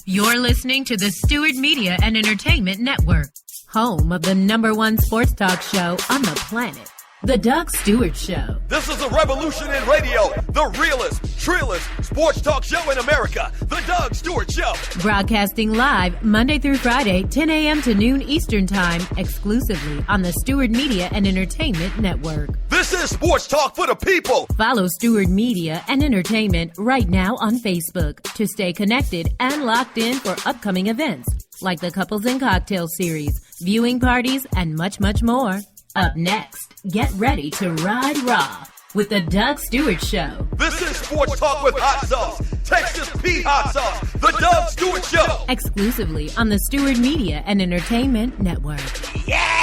You're listening to the Stewart Media and Entertainment Network, home of the #1 sports talk show on the planet, The Doug Stewart Show. This is a revolution in radio, the realest, trillest sports talk show in America, The Doug Stewart Show. Broadcasting live Monday through Friday, 10 a.m. to noon Eastern Time, exclusively on the Stewart Media and Entertainment Network. This is sports talk for the people. Follow Stewart Media and Entertainment right now on Facebook to stay connected and locked in for upcoming events like the Couples and Cocktail Series, viewing parties, and much, much more. Up next, get ready to ride raw with the Doug Stewart Show. This is sports talk with hot sauce, Texas Pete hot sauce, the Doug Stewart Show. Exclusively on the Stewart Media and Entertainment Network. Yes!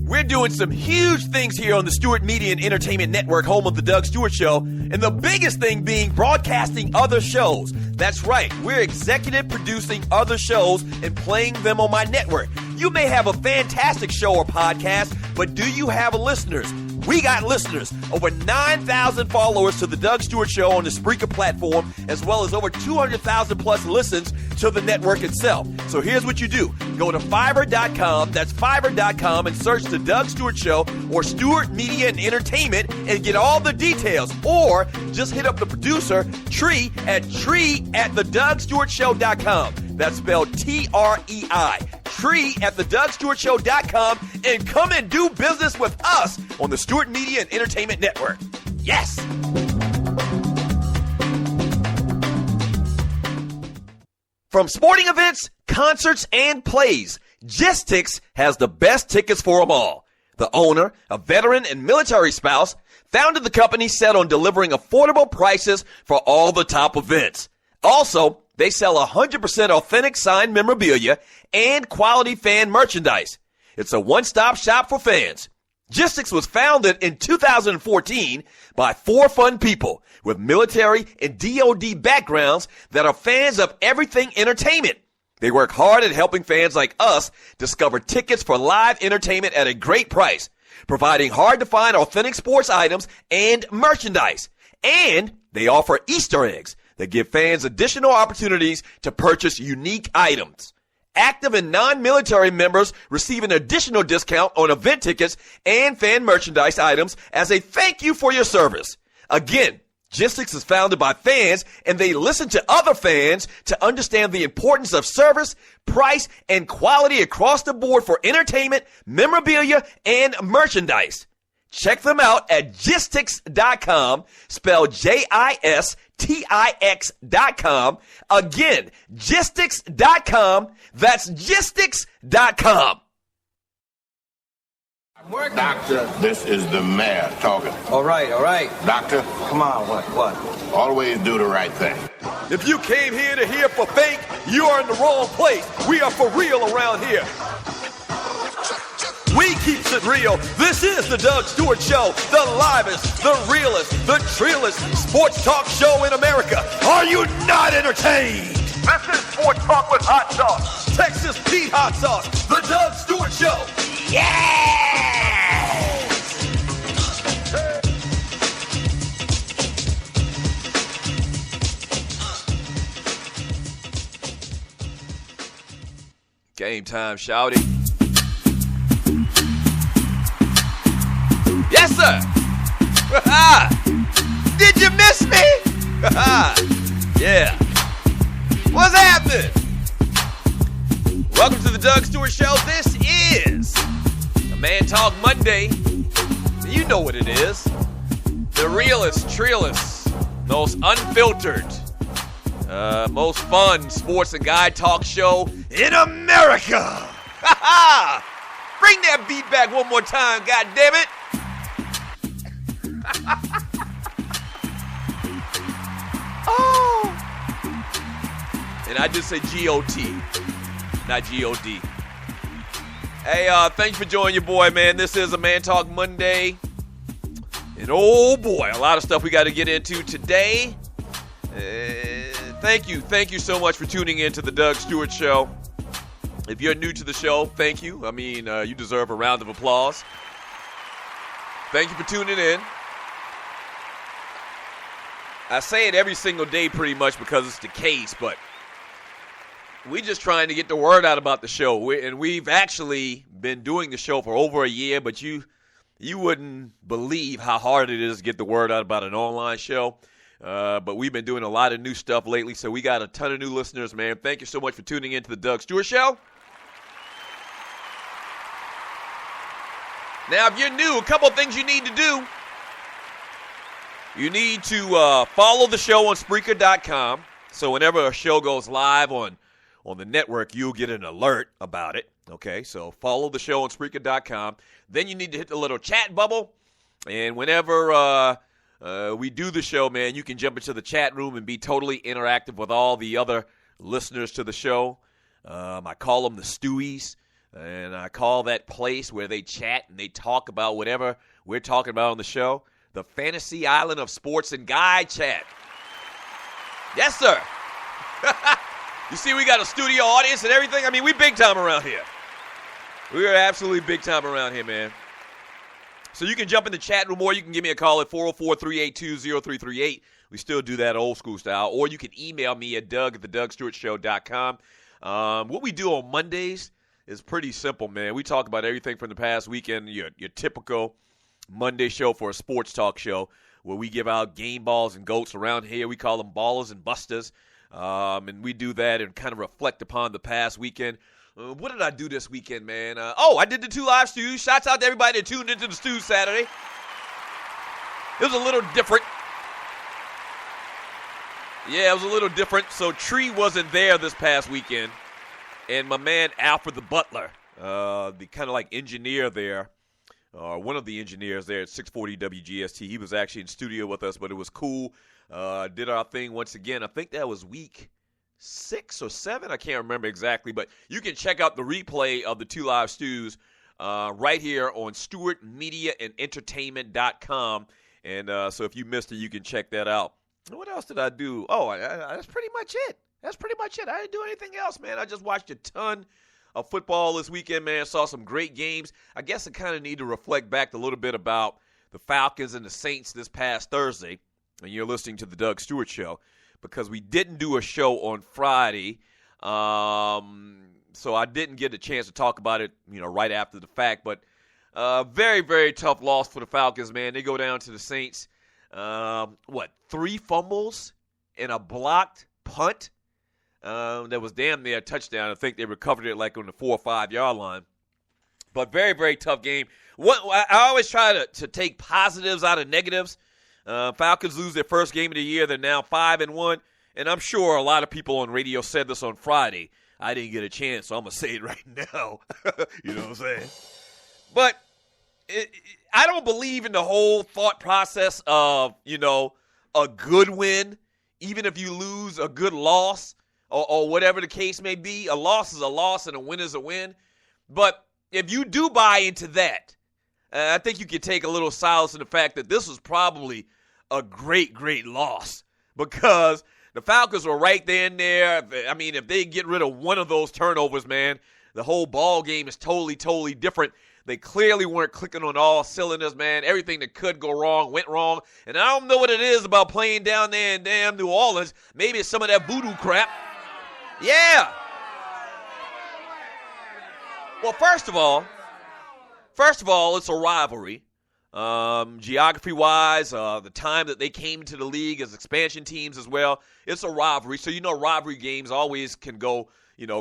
We're doing some huge things here on the Stewart Media and Entertainment Network, home of the Doug Stewart Show, and the biggest thing being broadcasting other shows. That's right, we're executive producing other shows and playing them on my network. You may have a fantastic show or podcast, but do you have listeners? We got listeners. Over 9,000 followers to the Doug Stewart Show on the Spreaker platform, as well as over 200,000 plus listens to the network itself. So here's what you do. Go to Fiverr.com, that's Fiverr.com, and search the Doug Stewart Show or Stewart Media and Entertainment and get all the details. Or just hit up the producer, Tree at TheDougStewartShow.com. That's spelled Trei. Tree at TheDougStewartShow.com, and come and do business with us on the Stewart Media and Entertainment Network. Yes! From sporting events, concerts, and plays, Gistix has the best tickets for them all. The owner, a veteran and military spouse, founded the company set on delivering affordable prices for all the top events. Also, they sell 100% authentic signed memorabilia and quality fan merchandise. It's a one-stop shop for fans. Gistix was founded in 2014 by 4 fun people with military and DoD backgrounds that are fans of everything entertainment. They work hard at helping fans like us discover tickets for live entertainment at a great price, providing hard-to-find authentic sports items and merchandise. And they offer Easter eggs that give fans additional opportunities to purchase unique items. Active and non-military members receive an additional discount on event tickets and fan merchandise items as a thank you for your service. Again, Gistix is founded by fans, and they listen to other fans to understand the importance of service, price, and quality across the board for entertainment, memorabilia, and merchandise. Check them out at Gistix.com, spelled Jistix.com. Again, Gistix.com. That's Gistix.com. Doctor, this is the mayor talking. All right. Doctor, Come on, what? always do the right thing. If you came here to hear for fake, you are in the wrong place. We are for real around here. We keeps it real. This is the Doug Stewart Show, the livest, the realest, the trillest sports talk show in America. Are you not entertained? This is Sports Talk with Hot Sauce, Texas Pete Hot Sauce, the Doug Stewart Show. Yes! Game time, shouty. Yes, sir. Did you miss me? Yeah. What's happening? Welcome to the Doug Stewart Show. This is the Man Talk Monday. You know what it is. The realest, trillest, most unfiltered, most fun sports and guy talk show in America. Bring that beat back one more time, goddammit. Oh. And I just say G-O-T, not G-O-D. Hey, thanks for joining your boy, man. This is a Man Talk Monday. And oh boy, a lot of stuff we got to get into today. Thank you so much for tuning in to the Doug Stewart Show. If you're new to the show, thank you. I mean, you deserve a round of applause. Thank you for tuning in. I say it every single day pretty much because it's the case, but we're just trying to get the word out about the show. We've actually been doing the show for over a year, but you wouldn't believe how hard it is to get the word out about an online show. But we've been doing a lot of new stuff lately, so we got a ton of new listeners, man. Thank you so much for tuning in to the Doug Stewart Show. Now, if you're new, a couple of things you need to do. You need to follow the show on Spreaker.com, so whenever a show goes live on the network, you'll get an alert about it. Okay, so follow the show on Spreaker.com. Then you need to hit the little chat bubble, and whenever we do the show, man, you can jump into the chat room and be totally interactive with all the other listeners to the show. I call them the Stewies, and I call that place where they chat and they talk about whatever we're talking about on the show the Fantasy Island of Sports and Guy Chat. Yes, sir. You see, we got a studio audience and everything. I mean, we big time around here. We are absolutely big time around here, man. So you can jump in the chat room, or you can give me a call at 404-382-0338. We still do that old school style. Or you can email me at doug@thedougstewartshow.com. What we do on Mondays is pretty simple, man. We talk about everything from the past weekend, your typical Monday show for a sports talk show where we give out game balls and goats around here. We call them ballers and busters. And we do that and kind of reflect upon the past weekend. What did I do this weekend, man? I did the 2 live stews. Shouts out to everybody that tuned into the stew Saturday. It was a little different. Yeah, it was a little different. So Tree wasn't there this past weekend. And my man Alfred the Butler, the kind of like engineer there, one of the engineers there at 640 WGST, he was actually in studio with us, but it was cool. Did our thing once again. I think that was week 6 or 7. I can't remember exactly, but you can check out the replay of the 2 live stews right here on StewartMediaandEntertainment.com. And so if you missed it, you can check that out. What else did I do? That's pretty much it. I didn't do anything else, man. I just watched a ton of football this weekend, man. Saw some great games. I guess I kind of need to reflect back a little bit about the Falcons and the Saints this past Thursday. And you're listening to the Doug Stewart Show, because we didn't do a show on Friday. So I didn't get a chance to talk about it, right after the fact. But very, very tough loss for the Falcons, man. They go down to the Saints. 3 fumbles and a blocked punt. That was damn near a touchdown. I think they recovered it like on the 4 or 5 yard line. But very, very tough game. I always try to take positives out of negatives. Falcons lose their first game of the year. They're now 5-1. And I'm sure a lot of people on radio said this on Friday. I didn't get a chance, so I'm going to say it right now. You know what I'm saying? But I don't believe in the whole thought process of, a good win, even if you lose, a good loss, or whatever the case may be. A loss is a loss and a win is a win. But if you do buy into that, I think you can take a little solace in the fact that this was probably a great, great loss, because the Falcons were right there and there. I mean, if they get rid of one of those turnovers, man, the whole ball game is totally, totally different. They clearly weren't clicking on all cylinders, man. Everything that could go wrong went wrong. And I don't know what it is about playing down there in damn New Orleans. Maybe it's some of that voodoo crap. Yeah. Well, first of all, it's a rivalry. Geography-wise, the time that they came into the league as expansion teams as well, it's a rivalry. So, rivalry games always can go,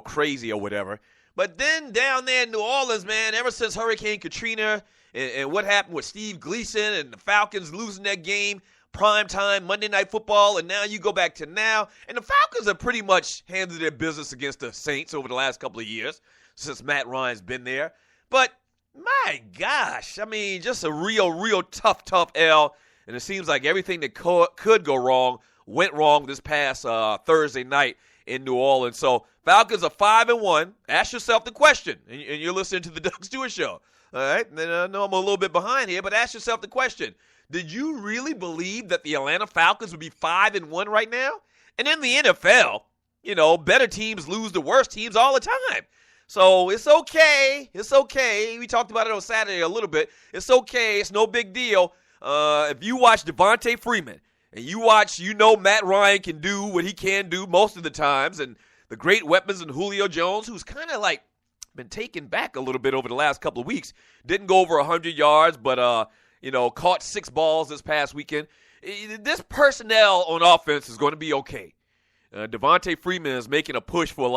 crazy or whatever. But then down there in New Orleans, man, ever since Hurricane Katrina and what happened with Steve Gleason and the Falcons losing that game, primetime Monday Night Football, and now you go back to now, and the Falcons have pretty much handled their business against the Saints over the last couple of years since Matt Ryan's been there. But my gosh, I mean, just a real tough L, and it seems like everything that could go wrong went wrong this past Thursday night in New Orleans. So Falcons are 5-1. Ask yourself the question, and you're listening to the Doug Stewart Show. All right, and I know I'm a little bit behind here, but ask yourself the question: did you really believe that the Atlanta Falcons would be 5-1 right now? And in the NFL, better teams lose to worse teams all the time. So it's okay. It's okay. We talked about it on Saturday a little bit. It's okay. It's no big deal. If you watch Devontae Freeman And you watch, Matt Ryan can do what he can do most of the times, and the great weapons in Julio Jones, who's kind of like been taken back a little bit over the last couple of weeks. Didn't go over 100 yards, but, caught 6 balls this past weekend. This personnel on offense is going to be okay. Devontae Freeman is making a push for,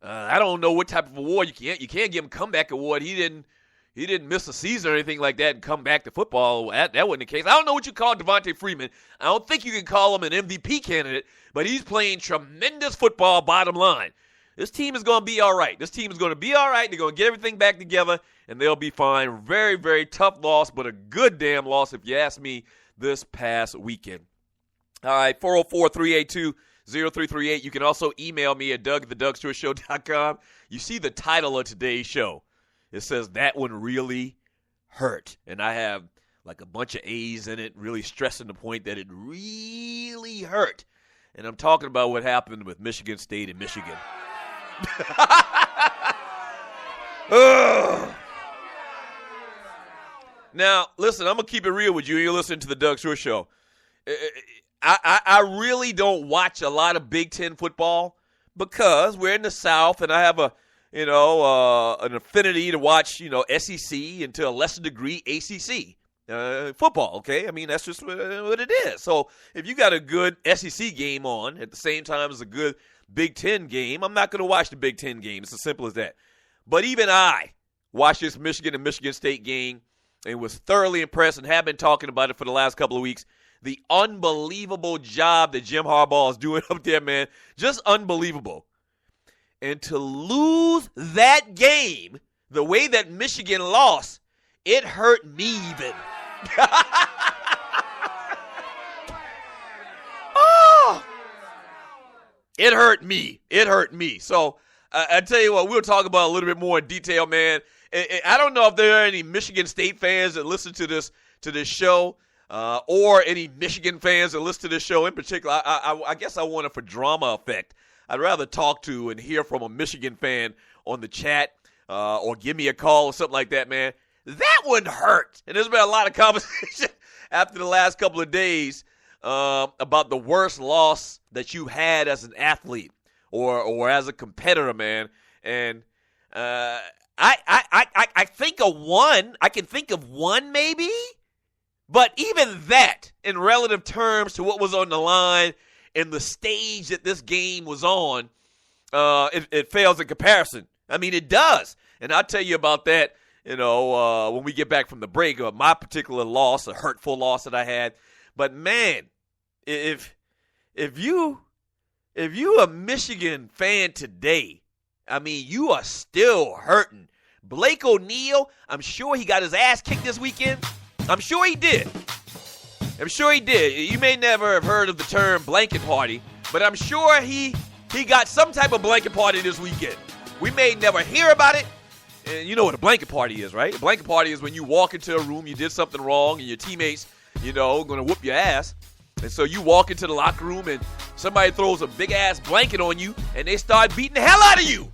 I don't know what type of award. You can't give him comeback award. He didn't miss a season or anything like that and come back to football. That wasn't the case. I don't know what you call Devontae Freeman. I don't think you can call him an MVP candidate, but he's playing tremendous football, bottom line. This team is going to be all right. They're going to get everything back together, and they'll be fine. Very, very tough loss, but a good damn loss, if you ask me, this past weekend. All right, 404-382-0338. You can also email me at doug@thedougsstewartshow.com. You see the title of today's show. It says, "That one really hurt." And I have like a bunch of A's in it, really stressing the point that it really hurt. And I'm talking about what happened with Michigan State and Michigan. Now, listen, I'm going to keep it real with you. You're listening to the Doug Stewart Show. I really don't watch a lot of Big Ten football because we're in the South, and I have an affinity to watch, SEC and to a lesser degree ACC football, okay? I mean, that's just what it is. So if you got a good SEC game on at the same time as a good Big Ten game, I'm not going to watch the Big Ten game. It's as simple as that. But even I watched this Michigan and Michigan State game and was thoroughly impressed and have been talking about it for the last couple of weeks. The unbelievable job that Jim Harbaugh is doing up there, man. Just unbelievable. And to lose that game the way that Michigan lost, it hurt me even. Oh, it hurt me. So I tell you what, we'll talk about a little bit more in detail, man. I don't know if there are any Michigan State fans that listen to this show, or any Michigan fans that listen to this show in particular. I guess I want it for drama effect. I'd rather talk to and hear from a Michigan fan on the chat, or give me a call or something like that, man. That would hurt. And there's been a lot of conversation after the last couple of days about the worst loss that you had as an athlete or as a competitor, man. And I think of one. I can think of one maybe. But even that, in relative terms to what was on the line and the stage that this game was on, it fails in comparison. I mean, it does. And I'll tell you about that, when we get back from the break, of my particular loss, a hurtful loss that I had. But, man, if you a Michigan fan today, I mean, you are still hurting. Blake O'Neal, I'm sure he got his ass kicked this weekend. I'm sure he did. You may never have heard of the term blanket party, but I'm sure he got some type of blanket party this weekend. We may never hear about it. And you know what a blanket party is, right? A blanket party is when you walk into a room, you did something wrong, and your teammates, going to whoop your ass. And so you walk into the locker room, and somebody throws a big-ass blanket on you, and they start beating the hell out of you.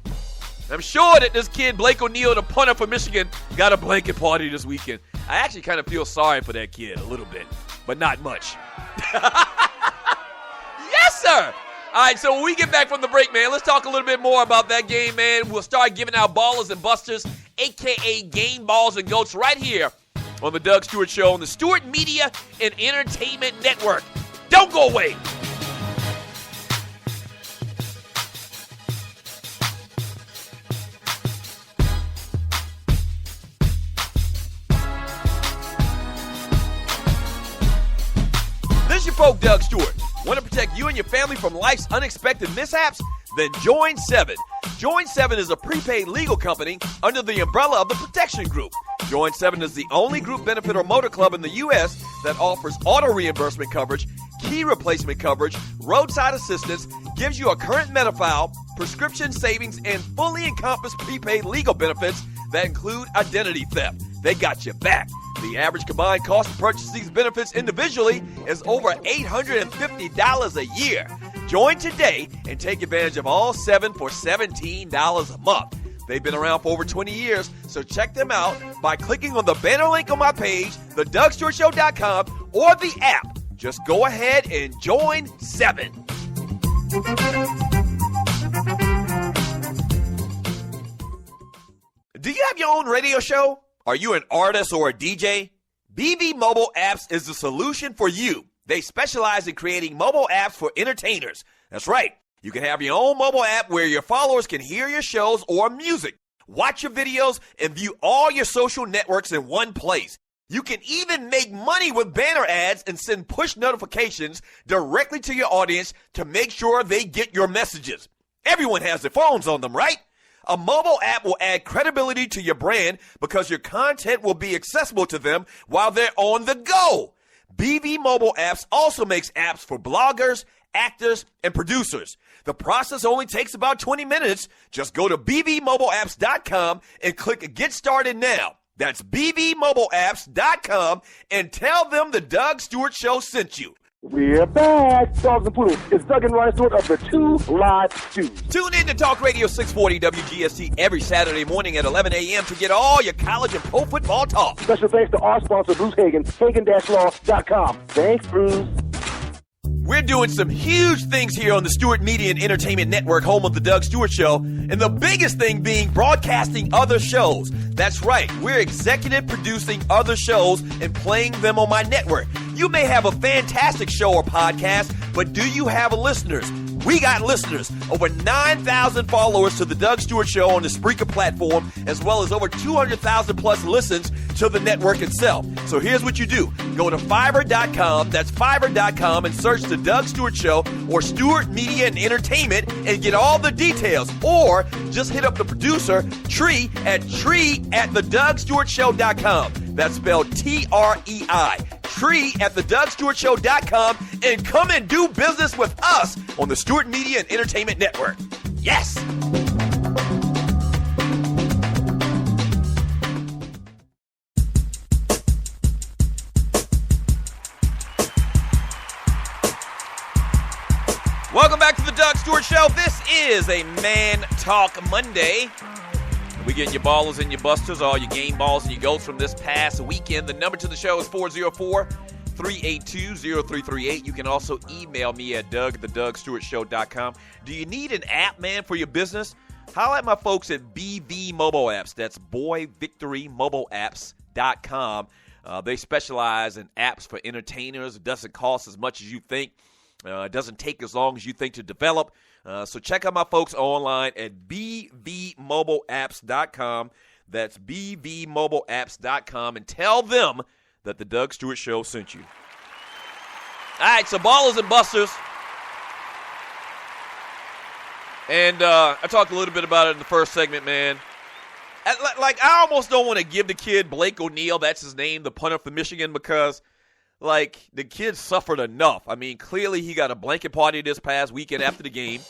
I'm sure that this kid, Blake O'Neal, the punter for Michigan, got a blanket party this weekend. I actually kind of feel sorry for that kid a little bit, but not much. Yes, sir. All right, so when we get back from the break, man, let's talk a little bit more about that game, man. We'll start giving out ballers and busters, a.k.a. game balls and goats, right here on the Doug Stewart Show on the Stewart Media and Entertainment Network. Don't go away. This is your folk, Doug Stewart. Want to protect you and your family from life's unexpected mishaps? Then join 7. Join 7 is a prepaid legal company under the umbrella of the Protection Group. Join 7 is the only group benefit or motor club in the U.S. that offers auto reimbursement coverage, key replacement coverage, roadside assistance, gives you a current Medi-file, prescription savings, and fully encompassed prepaid legal benefits that include identity theft. They got your back. The average combined cost to purchase these benefits individually is over $850 a year. Join today and take advantage of all 7 for $17 a month. They've been around for over 20 years, so check them out by clicking on the banner link on my page, thedougstewartshow.com, or the app. Just go ahead and join 7. Do you have your own radio show? Are you an artist or a DJ? BB Mobile Apps is the solution for you. They specialize in creating mobile apps for entertainers. That's right. You can have your own mobile app where your followers can hear your shows or music, watch your videos, and view all your social networks in one place. You can even make money with banner ads and send push notifications directly to your audience to make sure they get your messages. Everyone has their phones on them, right? A mobile app will add credibility to your brand because your content will be accessible to them while they're on the go. BB Mobile Apps also makes apps for bloggers, actors, and producers. The process only takes about 20 minutes. Just go to bbmobileapps.com and click Get Started Now. That's bbmobileapps.com and tell them the Doug Stewart Show sent you. We're back. Dogs and Poodles. It's Doug and Ryan Stewart of the 2 Live Stews. Tune in to Talk Radio 640 WGST every Saturday morning at 11 a.m. to get all your college and pro football talk. Special thanks to our sponsor, Bruce Hagen, Hagen-Law.com. Thanks, Bruce. We're doing some huge things here on the Stewart Media and Entertainment Network, home of the Doug Stewart Show, and the biggest thing being broadcasting other shows. That's right, we're executive producing other shows and playing them on my network. You may have a fantastic show or podcast, but do you have listeners? We got listeners. Over 9,000 followers to the Doug Stewart Show on the Spreaker platform, as well as over 200,000 plus listens to the network itself. So here's what you do. Go to Fiverr.com, that's Fiverr.com, and search the Doug Stewart Show or Stewart Media and Entertainment and get all the details. Or just hit up the producer, Tree, at TreeAtTheDougStewartShow.com. That's spelled Trei. Tree@thedougstewartshow.com and come and do business with us on the Stewart Media and Entertainment Network. Yes! Welcome back to the Doug Stewart Show. This is a Man Talk Monday. We getting your ballers and your busters, all your game balls and your goats from this past weekend. The number to the show is 404-382-0338. You can also email me at doug@thedougstewartshow.com. Do you need an app, man, for your business? Holla at my folks at BV Mobile Apps. That's boyvictorymobileapps.com. They specialize in apps for entertainers. It doesn't cost as much as you think. It doesn't take as long as you think to develop. So check out my folks online at bvmobileapps.com. That's bvmobileapps.com, and tell them that the Doug Stewart Show sent you. All right, so ballers and busters. And I talked a little bit about it in the first segment, man. I almost don't want to give the kid Blake O'Neal, that's his name, the punter for Michigan, because the kid suffered enough. I mean, clearly he got a blanket party this past weekend after the game.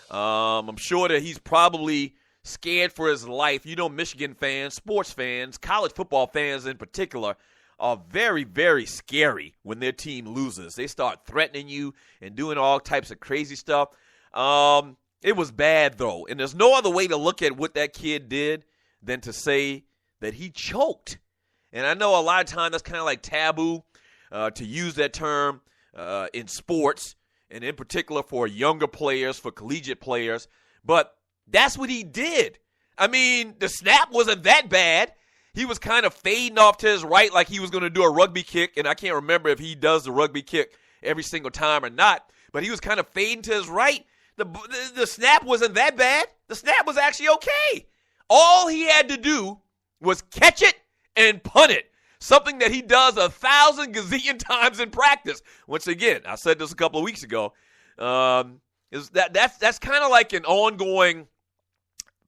I'm sure that he's probably scared for his life. You know, Michigan fans, sports fans, college football fans in particular, are very, very scary when their team loses. They start threatening you and doing all types of crazy stuff. It was bad, though, and there's no other way to look at what that kid did than to say that he choked. And I know a lot of times that's kind of like taboo to use that term in sports, and in particular for younger players, for collegiate players. But that's what he did. I mean, the snap wasn't that bad. He was kind of fading off to his right like he was going to do a rugby kick, and I can't remember if he does the rugby kick every single time or not, but he was kind of fading to his right. The snap wasn't that bad. The snap was actually okay. All he had to do was catch it and punt it. Something that he does 1,000 gazillion times in practice. Once again, I said this a couple of weeks ago. That's kind of like an ongoing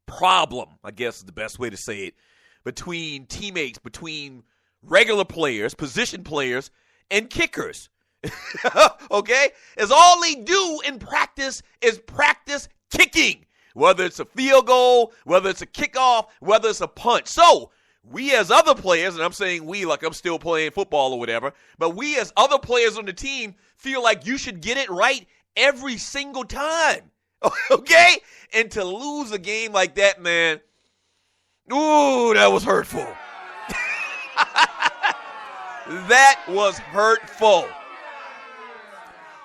problem, I guess is the best way to say it, between teammates, between regular players, position players, and kickers. Okay? As all they do in practice is practice kicking, whether it's a field goal, whether it's a kickoff, whether it's a punt. So, we as other players, and I'm saying we like I'm still playing football or whatever, but we as other players on the team feel like you should get it right every single time, okay? And to lose a game like that, man, ooh, that was hurtful. That was hurtful.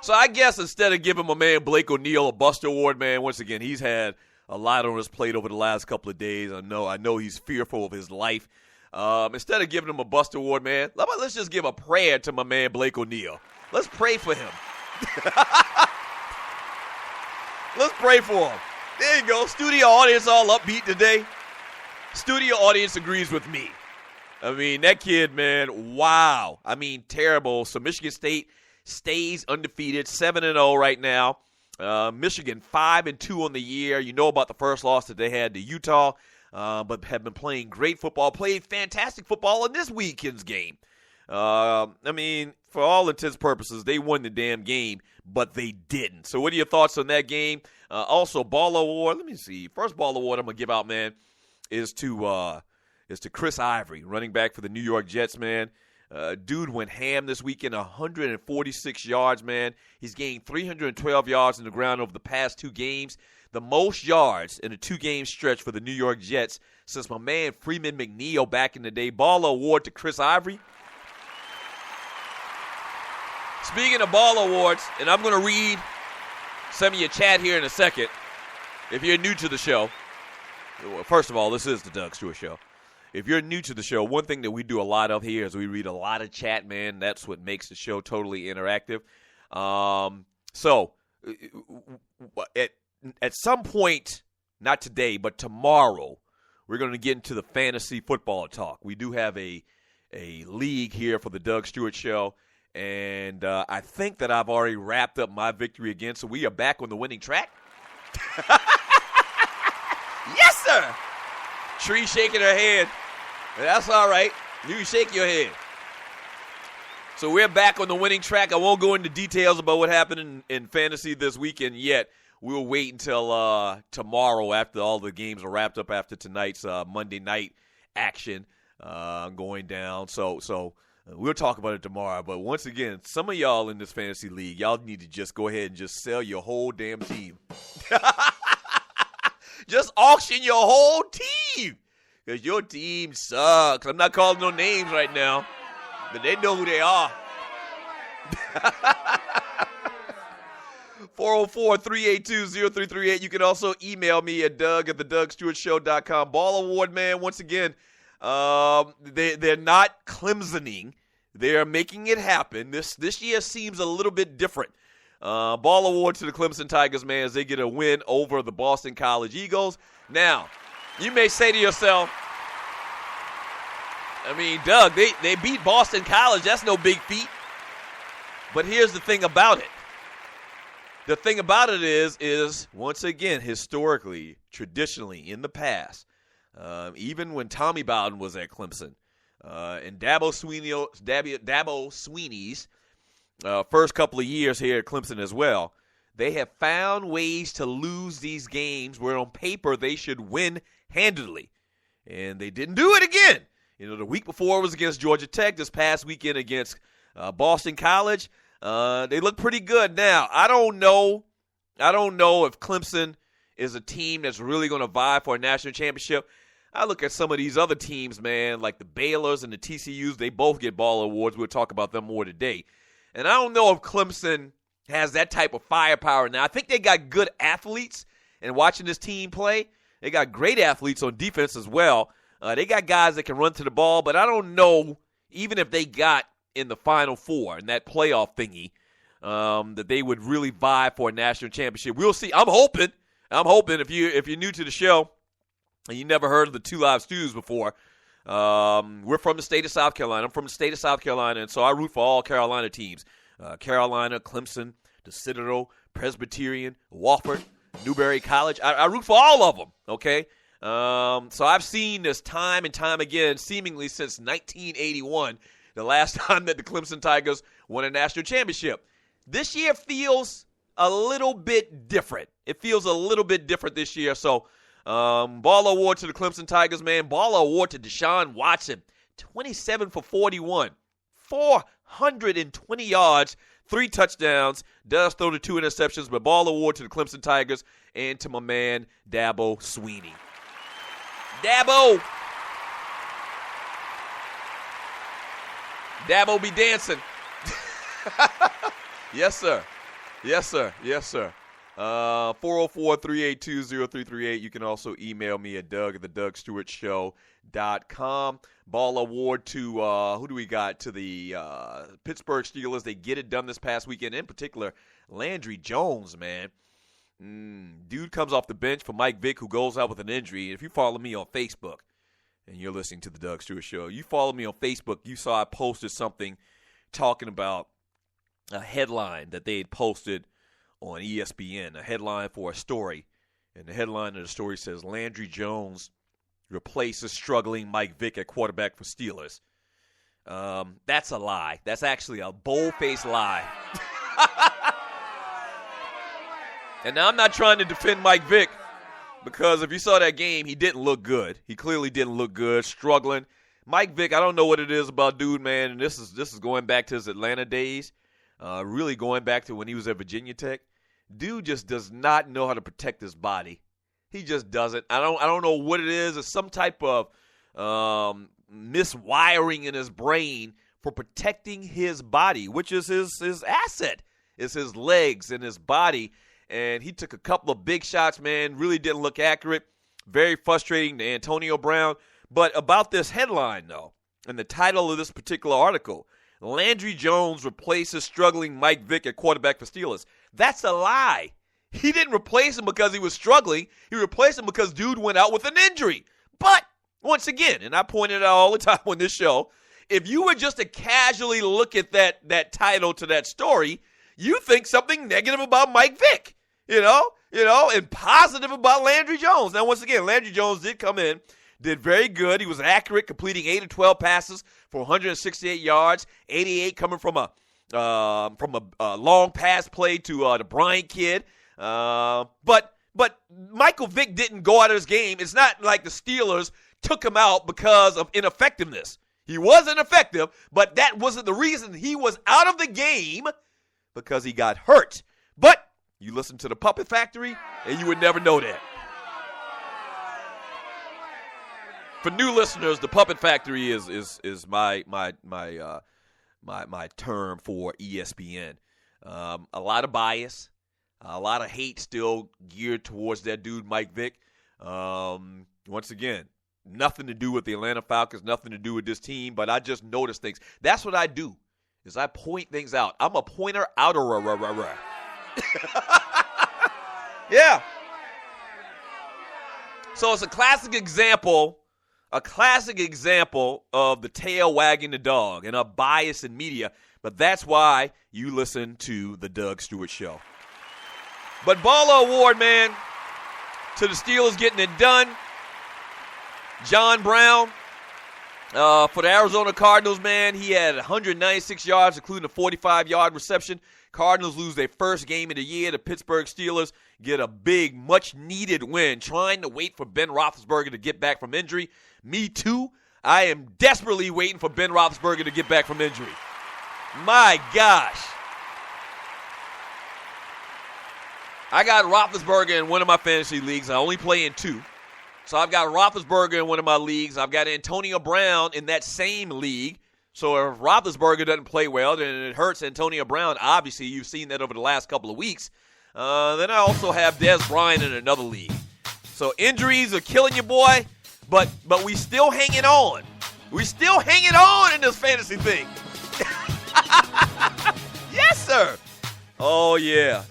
So I guess instead of giving my man Blake O'Neal a Buster Award, man, once again, he's had a lot on his plate over the last couple of days. I know he's fearful of his life. Instead of giving him a Buster Award, man, let's just give a prayer to my man Blake O'Neal. Let's pray for him. Let's pray for him. There you go. Studio audience all upbeat today. Studio audience agrees with me. I mean, that kid, man, wow. I mean, terrible. So Michigan State stays undefeated, 7-0 right now. Michigan 5-2 on the year. You know about the first loss that they had to Utah, but have been playing great football, played fantastic football in this weekend's game. I mean, for all intents and purposes, they won the damn game, but they didn't. So what are your thoughts on that game? Also, Ball Award. Let me see. First Ball Award I'm going to give out, man, is to Chris Ivory, running back for the New York Jets, man. Dude went ham this weekend, 146 yards, man. He's gained 312 yards in the ground over the past 2 games. The most yards in a 2-game stretch for the New York Jets since my man Freeman McNeil back in the day. Ball Award to Chris Ivory. Speaking of Ball Awards, and I'm going to read some of your chat here in a second. If you're new to the show, well, first of all, this is the Doug Stewart Show. If you're new to the show, one thing that we do a lot of here is we read a lot of chat, man. That's what makes the show totally interactive. So at some point, not today, but tomorrow, we're going to get into the fantasy football talk. We do have a league here for the Doug Stewart Show, and I think that I've already wrapped up my victory again, so we are back on the winning track. Yes, sir! Tree shaking her head. That's all right. You shake your head. So we're back on the winning track. I won't go into details about what happened in fantasy this weekend yet. We'll wait until tomorrow after all the games are wrapped up after tonight's Monday night action going down. So we'll talk about it tomorrow. But once again, some of y'all in this fantasy league, y'all need to just go ahead and just sell your whole damn team. Just auction your whole team. Because your team sucks. I'm not calling no names right now, but they know who they are. 404-382-0338. You can also email me at doug@thedougstewartshow.com. Ball Award, man, once again, they're not Clemsoning. They're making it happen. This year seems a little bit different. Ball Award to the Clemson Tigers, man, as they get a win over the Boston College Eagles. Now, you may say to yourself, I mean, Doug, they beat Boston College. That's no big feat. But here's the thing about it. The thing about it is once again, historically, traditionally, in the past, even when Tommy Bowden was at Clemson, and Dabo Sweeney's first couple of years here at Clemson as well, they have found ways to lose these games where on paper they should win handedly. And they didn't do it again. You know, the week before was against Georgia Tech. This past weekend against Boston College. They look pretty good. Now, I don't know if Clemson is a team that's really going to vie for a national championship. I look at some of these other teams, man, like the Baylors and the TCUs. They both get Ball Awards. We'll talk about them more today. And I don't know if Clemson has that type of firepower now. I think they got good athletes, and watching this team play, they got great athletes on defense as well. They got guys that can run to the ball, but I don't know, even if they got in the Final Four in that playoff thingy, that they would really vie for a national championship. We'll see. I'm hoping if you're new to the show and you never heard of the Two Live Stews before, we're from the state of South Carolina. I'm from the state of South Carolina, and so I root for all Carolina teams. Carolina, Clemson, the Citadel, Presbyterian, Wofford, Newberry College. I root for all of them, okay? So I've seen this time and time again, seemingly since 1981, the last time that the Clemson Tigers won a national championship. This year feels a little bit different. It feels a little bit different this year. So Ball Award to the Clemson Tigers, man. Ball Award to Deshaun Watson, 27 for 41, 420 yards, 3 touchdowns, does throw the 2 interceptions, but Ball Award to the Clemson Tigers and to my man Dabo Sweeney. Dabo be dancing. Yes, sir. Yes, sir. Yes, sir. 404-382-0338. You can also email me at doug@thedugstewartshow.com. Ball award to, who do we got? To the Pittsburgh Steelers. They get it done this past weekend. In particular, Landry Jones, man. Dude comes off the bench for Mike Vick, who goes out with an injury. If you follow me on Facebook, and you're listening to the Doug Stewart Show, you follow me on Facebook, you saw I posted something talking about a headline that they had posted on ESPN, a headline for a story. And the headline of the story says, Landry Jones replaces struggling Mike Vick at quarterback for Steelers. That's a lie. That's actually a bold-faced lie. And now I'm not trying to defend Mike Vick, because if you saw that game, he didn't look good. He clearly didn't look good, struggling. Mike Vick, I don't know what it is about dude, man, and this is going back to his Atlanta days, really going back to when he was at Virginia Tech. Dude just does not know how to protect his body. He just doesn't. I don't know what it is. It's some type of miswiring in his brain for protecting his body, which is his asset. It's his legs and his body. And he took a couple of big shots, man. Really didn't look accurate. Very frustrating to Antonio Brown. But about this headline, though, and the title of this particular article, Landry Jones replaces struggling Mike Vick at quarterback for Steelers. That's a lie. He didn't replace him because he was struggling. He replaced him because dude went out with an injury. But, once again, and I pointed out all the time on this show, if you were just to casually look at that title to that story, you think something negative about Mike Vick. You know, and positive about Landry Jones. Now, once again, Landry Jones did come in, did very good. He was accurate, completing 8 of 12 passes for 168 yards, 88 coming from a long pass play to the Bryant kid. But Michael Vick didn't go out of his game. It's not like the Steelers took him out because of ineffectiveness. He was ineffective, but that wasn't the reason he was out of the game, because he got hurt. But you listen to the Puppet Factory, and you would never know that. For new listeners, the Puppet Factory is my term for ESPN. A lot of bias, a lot of hate still geared towards that dude Mike Vick. Once again, nothing to do with the Atlanta Falcons, nothing to do with this team, but I just notice things. That's what I do, is I point things out. I'm a pointer outer. Yeah. So it's a classic example of the tail wagging the dog and a bias in media, but that's why you listen to the Doug Stewart Show. But Baller Award, man, to the Steelers getting it done. John Brown, for the Arizona Cardinals, man, he had 196 yards, including a 45-yard reception. Cardinals lose their first game of the year. The Pittsburgh Steelers get a big, much-needed win, trying to wait for Ben Roethlisberger to get back from injury. Me too. I am desperately waiting for Ben Roethlisberger to get back from injury. My gosh. I got Roethlisberger in one of my fantasy leagues. I only play in 2. So I've got Roethlisberger in one of my leagues. I've got Antonio Brown in that same league. So if Roethlisberger doesn't play well, then it hurts Antonio Brown. Obviously, you've seen that over the last couple of weeks. Then I also have Dez Bryant in another league. So injuries are killing you, boy, but we still hanging on. We still hanging on in this fantasy thing. Yes, sir. Oh, yeah.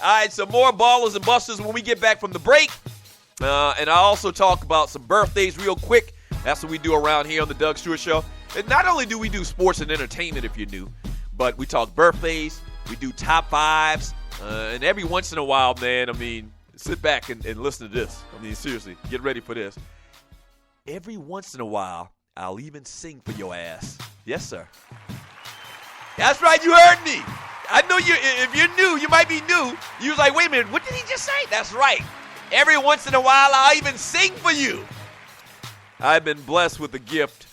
All right, so more Ballers and Busters when we get back from the break. And I also talk about some birthdays real quick. That's what we do around here on the Doug Stewart Show. And not only do we do sports and entertainment, if you're new, but we talk birthdays, we do top 5s, and every once in a while, man, I mean, sit back and listen to this. I mean, seriously, get ready for this. Every once in a while, I'll even sing for your ass. Yes, sir. That's right, you heard me. I know you. If you're new, you might be new. You was like, wait a minute, what did he just say? That's right. Every once in a while, I'll even sing for you. I've been blessed with the gift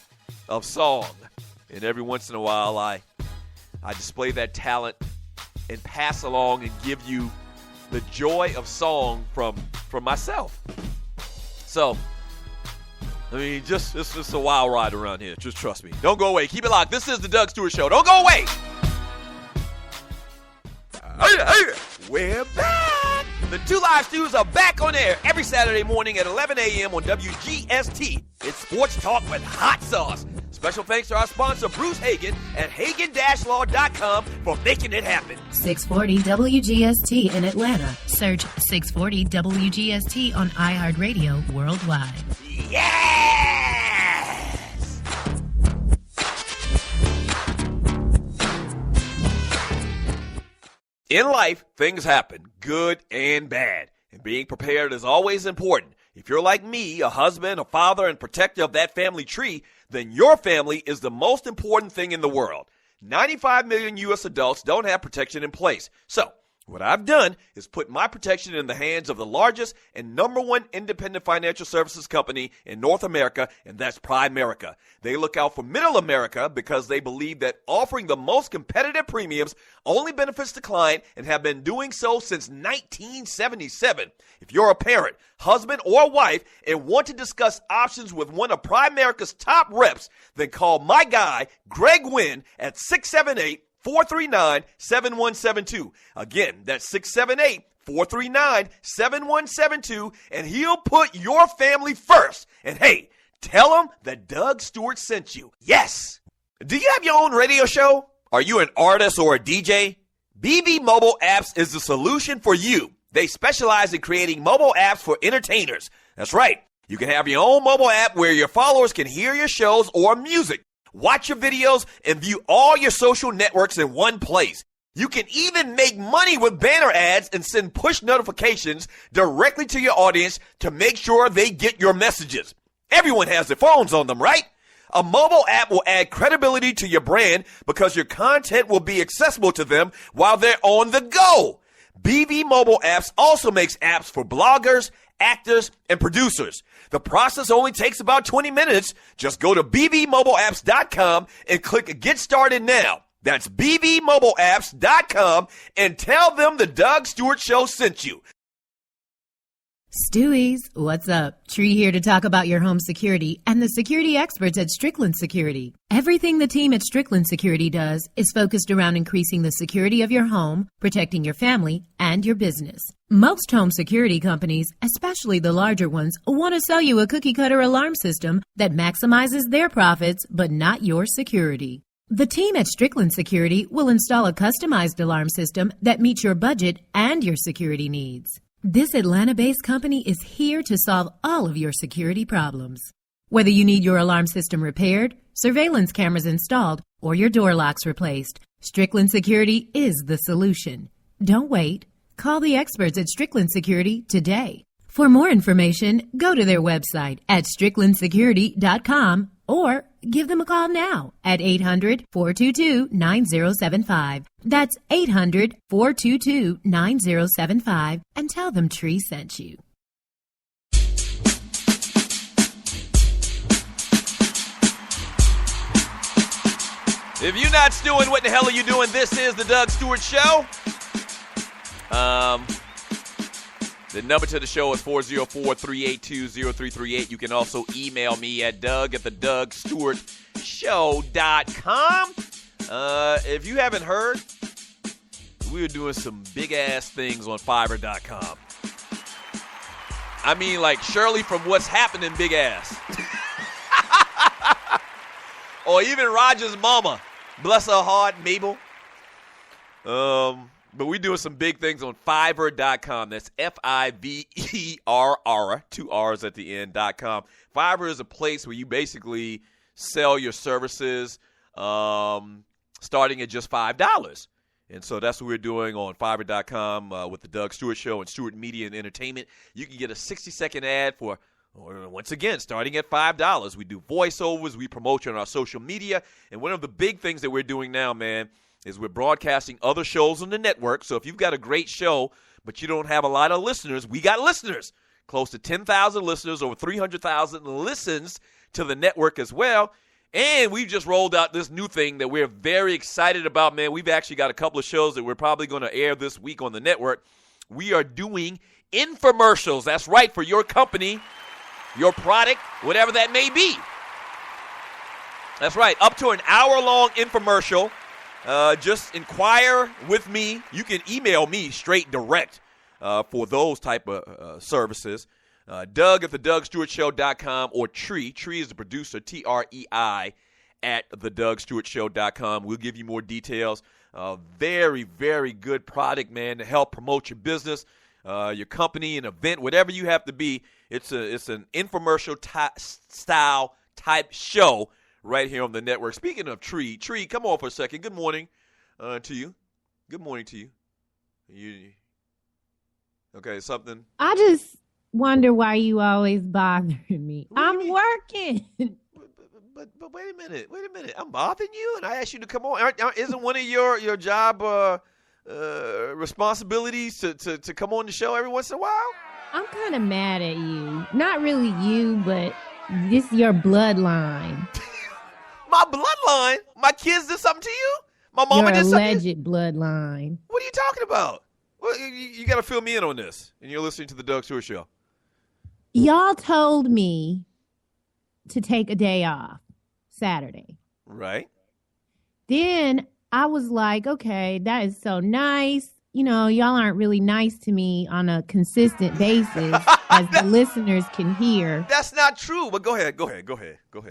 of song, and every once in a while I display that talent and pass along and give you the joy of song from myself. So, I mean, it's just a wild ride around here. Just trust me. Don't go away. Keep it locked. This is the Doug Stewart Show. Don't go away. We're back. The Two Live Stews are back on air every Saturday morning at 11 a.m. on WGST. It's sports talk with hot sauce. Special thanks to our sponsor, Bruce Hagen at Hagen-Law.com for making it happen. 640 WGST in Atlanta. Search 640 WGST on iHeartRadio worldwide. Yes! In life, things happen, good and bad. And being prepared is always important. If you're like me, a husband, a father, and protector of that family tree, then your family is the most important thing in the world. 95 million U.S. adults don't have protection in place. So, what I've done is put my protection in the hands of the largest and number one independent financial services company in North America, and that's Primerica. They look out for middle America because they believe that offering the most competitive premiums only benefits the client and have been doing so since 1977. If you're a parent, husband, or wife and want to discuss options with one of Primerica's top reps, then call my guy, Greg Wynn, at 678-439-7172. Again, that's 678-439-7172, and he'll put your family first. And hey, tell him that Doug Stewart sent you. Yes! Do you have your own radio show? Are you an artist or a DJ? BB Mobile Apps is the solution for you. They specialize in creating mobile apps for entertainers. That's right. You can have your own mobile app where your followers can hear your shows or music, watch your videos, and view all your social networks in one place. You can even make money with banner ads and send push notifications directly to your audience to make sure they get your messages. Everyone has their phones on them, right? A mobile app will add credibility to your brand because your content will be accessible to them while they're on the go. BB Mobile Apps also makes apps for bloggers, actors, and producers. The process only takes about 20 minutes. Just go to bbmobileapps.com and click Get Started Now. That's bbmobileapps.com and tell them the Doug Stewart Show sent you. Stewies, what's up? Tree here to talk about your home security and the security experts at Strickland Security. Everything the team at Strickland Security does is focused around increasing the security of your home, protecting your family, and your business. Most home security companies, especially the larger ones, want to sell you a cookie-cutter alarm system that maximizes their profits but not your security. The team at Strickland Security will install a customized alarm system that meets your budget and your security needs. This Atlanta-based company is here to solve all of your security problems. Whether you need your alarm system repaired, surveillance cameras installed, or your door locks replaced, Strickland Security is the solution. Don't wait. Call the experts at Strickland Security today. For more information, go to their website at stricklandsecurity.com or give them a call now at 800-422-9075. That's 800-422-9075 and tell them Tree sent you. If you're not stewing, what the hell are you doing? This is the Doug Stewart Show. The number to the show is 404-382-0338. You can also email me at doug@dougstewartshow.com. If you haven't heard, we are doing some big-ass things on Fiverr.com. I mean, like Shirley from What's Happening Big Ass. Or even Roger's mama. Bless her heart, Mabel. But we're doing some big things on Fiverr.com. That's Fiverr, 2 R's at the end.com. Fiverr is a place where you basically sell your services starting at just $5. And so that's what we're doing on Fiverr.com with the Doug Stewart Show and Stewart Media and Entertainment. You can get a 60-second ad for, once again, starting at $5. We do voiceovers. We promote you on our social media. And one of the big things that we're doing now, man, is we're broadcasting other shows on the network. So if you've got a great show, but you don't have a lot of listeners, we got listeners. Close to 10,000 listeners, over 300,000 listens to the network as well. And we just rolled out this new thing that we're very excited about, man. We've actually got a couple of shows that we're probably going to air this week on the network. We are doing infomercials. That's right, for your company, your product, whatever that may be. That's right, up to an hour-long infomercial just inquire with me. You can email me straight direct for those type of services. Doug at thedougstewartshow.com or Tree is the producer, TREI at thedougstewartshow.com. We'll give you more details. Very, very good product, man, to help promote your business, your company, an event, whatever you have to be. It's an infomercial style type show right here on the network. Speaking of Tree, come on for a second. Good morning to you. Good morning to you. Okay, something. I just wonder why you always bothering me. I'm working. But wait a minute. I'm bothering you, and I asked you to come on. Isn't one of your job responsibilities to come on the show every once in a while? I'm kind of mad at you. Not really you, but this your bloodline. My bloodline? My kids did something to you? My mama did something? Your alleged bloodline. What are you talking about? Well, you got to fill me in on this, and you're listening to the Doug Stewart Show. Y'all told me to take a day off Saturday. Right. Then I was like, okay, that is so nice. You know, y'all aren't really nice to me on a consistent basis, as the listeners can hear. That's not true, but go ahead.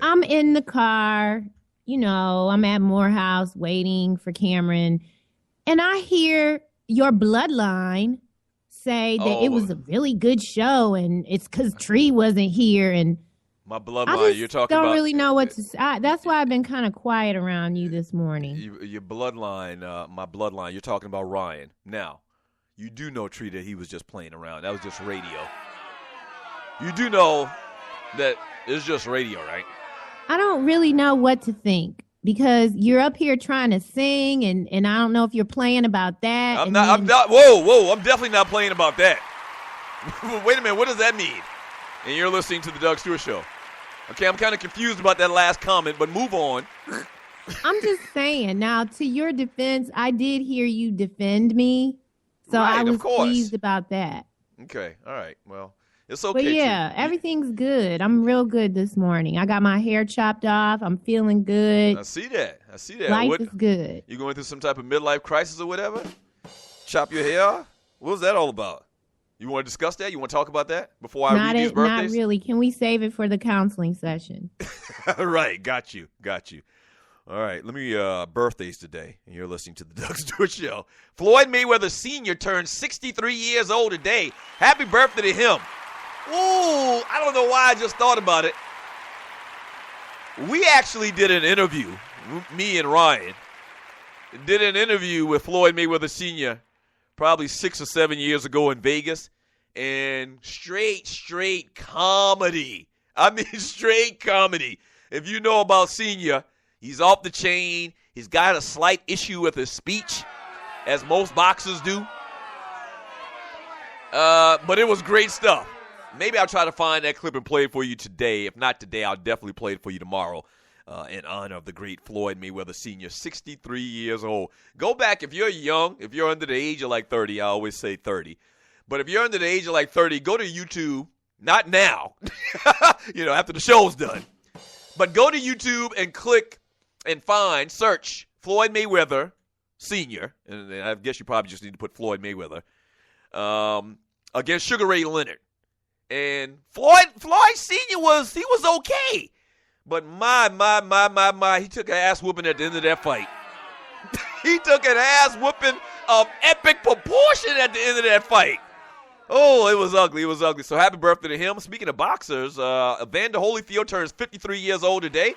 I'm in the car, you know, I'm at Morehouse waiting for Cameron, and I hear your bloodline say that it was a really good show, and it's because Tree wasn't here, and my bloodline, you're talking about. I don't really know what to say. That's why I've been kind of quiet around you this morning. Your bloodline, my bloodline, you're talking about Ryan. Now, you do know, Tree, that he was just playing around. That was just radio. You do know that it's just radio, right? I don't really know what to think because you're up here trying to sing, and I don't know if you're playing about that. I'm not. Whoa, I'm definitely not playing about that. Wait a minute, what does that mean? And you're listening to the Doug Stewart Show. Okay, I'm kind of confused about that last comment, but move on. I'm just saying. Now, to your defense, I did hear you defend me, so right, I was pleased about that. Okay, all right. Well, it's okay. But yeah, everything's good. I'm real good this morning. I got my hair chopped off. I'm feeling good. I see that. Life is good. You going through some type of midlife crisis or whatever? Chop your hair off? What was that all about? You want to discuss that? You want to talk about that before I read these birthdays? Not really. Can we save it for the counseling session? Right. Got you. All right. Let me birthdays today. And you're listening to the Doug Stewart Show. Floyd Mayweather Sr. turned 63 years old today. Happy birthday to him. Ooh, I don't know why I just thought about it. We actually did an interview, me and Ryan, did an interview with Floyd Mayweather Sr. probably 6 or 7 years ago in Vegas, and straight comedy. I mean, straight comedy. If you know about Senior, he's off the chain. He's got a slight issue with his speech, as most boxers do. But it was great stuff. Maybe I'll try to find that clip and play it for you today. If not today, I'll definitely play it for you tomorrow in honor of the great Floyd Mayweather Sr., 63 years old. Go back if you're young, if you're under the age of like 30, I always say 30. But if you're under the age of like 30, go to YouTube, not now, after the show's done. But go to YouTube and click and search Floyd Mayweather Sr., and I guess you probably just need to put Floyd Mayweather, against Sugar Ray Leonard. And Floyd Sr. was okay. But my, he took an ass whooping at the end of that fight. He took an ass whooping of epic proportion at the end of that fight. Oh, it was ugly. So happy birthday to him. Speaking of boxers, Evander Holyfield turns 53 years old today.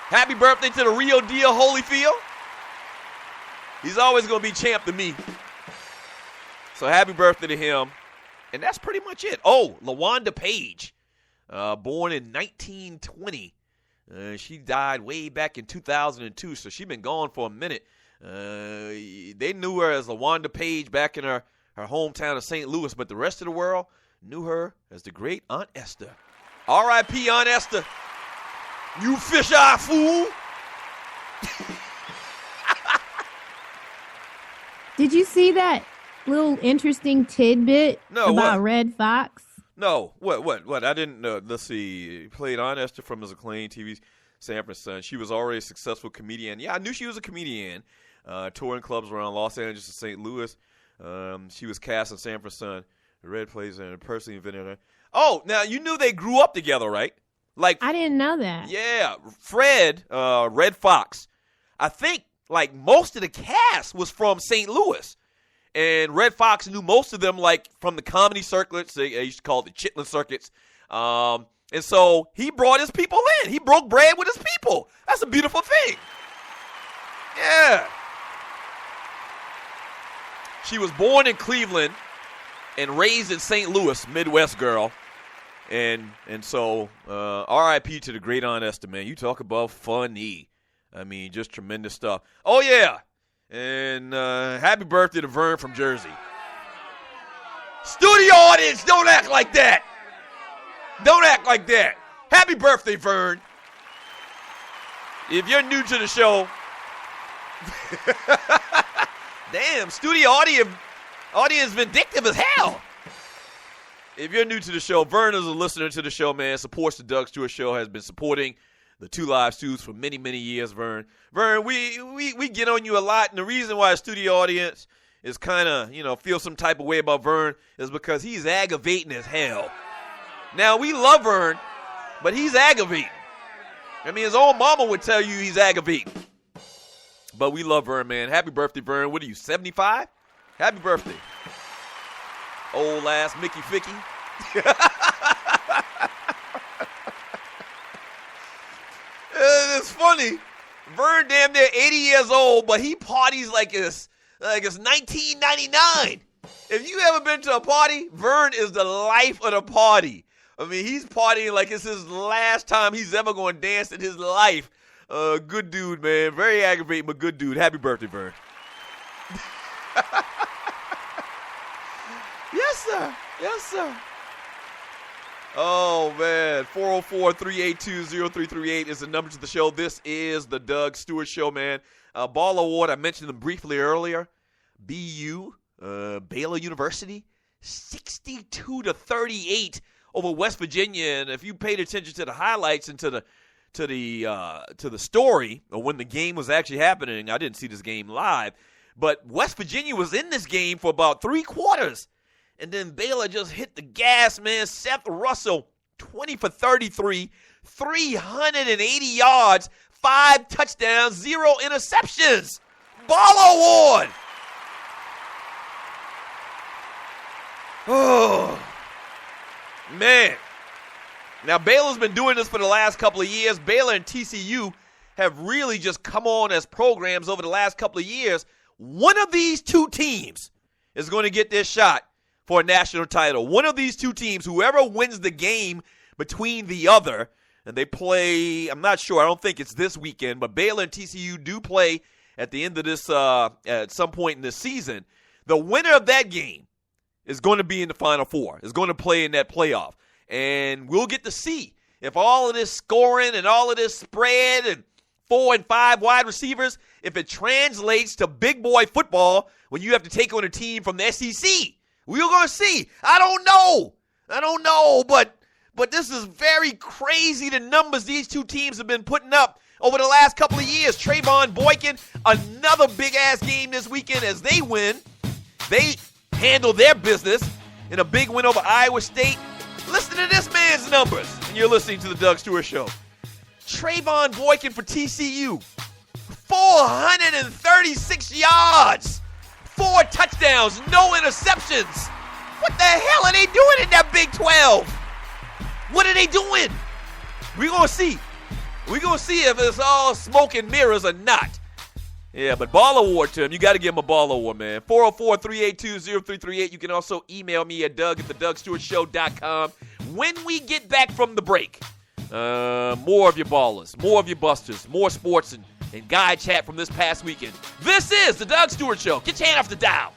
Happy birthday to the real deal Holyfield. He's always going to be champ to me. So happy birthday to him. And that's pretty much it. Oh, LaWanda Page, born in 1920. She died way back in 2002, so she's been gone for a minute. They knew her as LaWanda Page back in her hometown of St. Louis, but the rest of the world knew her as the great Aunt Esther. R.I.P. Aunt Esther. You fish-eye fool. Did you see that little interesting tidbit about what? Red Fox? No. What? I didn't know. Let's see. He played Aunt Esther from his acclaimed TV Sanford's son. She was already a successful comedian. Yeah, I knew she was a comedian. Touring clubs around Los Angeles and St. Louis. She was cast in Sanford's son. The Red plays and personally invented her. Oh, now you knew they grew up together, right? Like I didn't know that. Yeah, Fred, Red Fox. I think like most of the cast was from St. Louis. And Red Fox knew most of them, like, from the comedy circuits. They used to call it the Chitlin circuits. And so he brought his people in. He broke bread with his people. That's a beautiful thing. Yeah. She was born in Cleveland and raised in St. Louis, Midwest girl. And so R.I.P. to the great Aunt Esther, man. You talk about funny. I mean, just tremendous stuff. Oh, yeah. And happy birthday to Vern from Jersey. Studio audience, don't act like that. Don't act like that. Happy birthday, Vern. If you're new to the show, damn, studio audience vindictive as hell. If you're new to the show, Vern is a listener to the show, man. Supports the Doug Stewart Show, has been supporting the Two Live Stews for many, many years, Vern. Vern, we get on you a lot, and the reason why the studio audience is kind of, feel some type of way about Vern is because he's aggravating as hell. Now, we love Vern, but he's aggravating. I mean, his own mama would tell you he's aggravating. But we love Vern, man. Happy birthday, Vern. What are you, 75? Happy birthday. Old ass Mickey Ficky. It's funny. Vern damn near 80 years old, but he parties like it's 1999. If you ever been to a party, Vern is the life of the party. I mean, he's partying like it's his last time he's ever going to dance in his life. Good dude, man. Very aggravating, but good dude. Happy birthday, Vern. Yes, sir. Yes, sir. Oh, man. 404-382-0338 is the number to the show. This is the Doug Stewart Show, man. Ball Award, I mentioned them briefly earlier. BU, Baylor University, 62-38 over West Virginia. And if you paid attention to the highlights and to the story of when the game was actually happening, I didn't see this game live, but West Virginia was in this game for about 3 quarters. And then Baylor just hit the gas, man. Seth Russell, 20 for 33, 380 yards, 5 touchdowns, 0 interceptions. Ball Award. Oh, man. Now, Baylor's been doing this for the last couple of years. Baylor and TCU have really just come on as programs over the last couple of years. One of these two teams is going to get this shot for a national title. One of these two teams, whoever wins the game between the other, and they play, I'm not sure, I don't think it's this weekend, but Baylor and TCU do play at the end of this, at some point in this season. The winner of that game is going to be in the Final Four, is going to play in that playoff. And we'll get to see if all of this scoring and all of this spread and 4 and 5 wide receivers, if it translates to big boy football when you have to take on a team from the SEC. We're going to see. I don't know, but this is very crazy, the numbers these two teams have been putting up over the last couple of years. Trayvon Boykin, another big-ass game this weekend as they win. They handle their business in a big win over Iowa State. Listen to this man's numbers, and you're listening to the Doug Stewart Show. Trayvon Boykin for TCU, 436 yards. 4 touchdowns, no interceptions. What the hell are they doing in that Big 12? What are they doing? We're going to see. We're going to see if it's all smoke and mirrors or not. Yeah, but Ball Award to him. You got to give him a Ball Award, man. 404-382-0338. You can also email me at doug@thedougstewartshow.com. When we get back from the break, more of your ballers, more of your busters, more sports and guy chat from this past weekend. This is the Doug Stewart Show. Get your hand off the dial.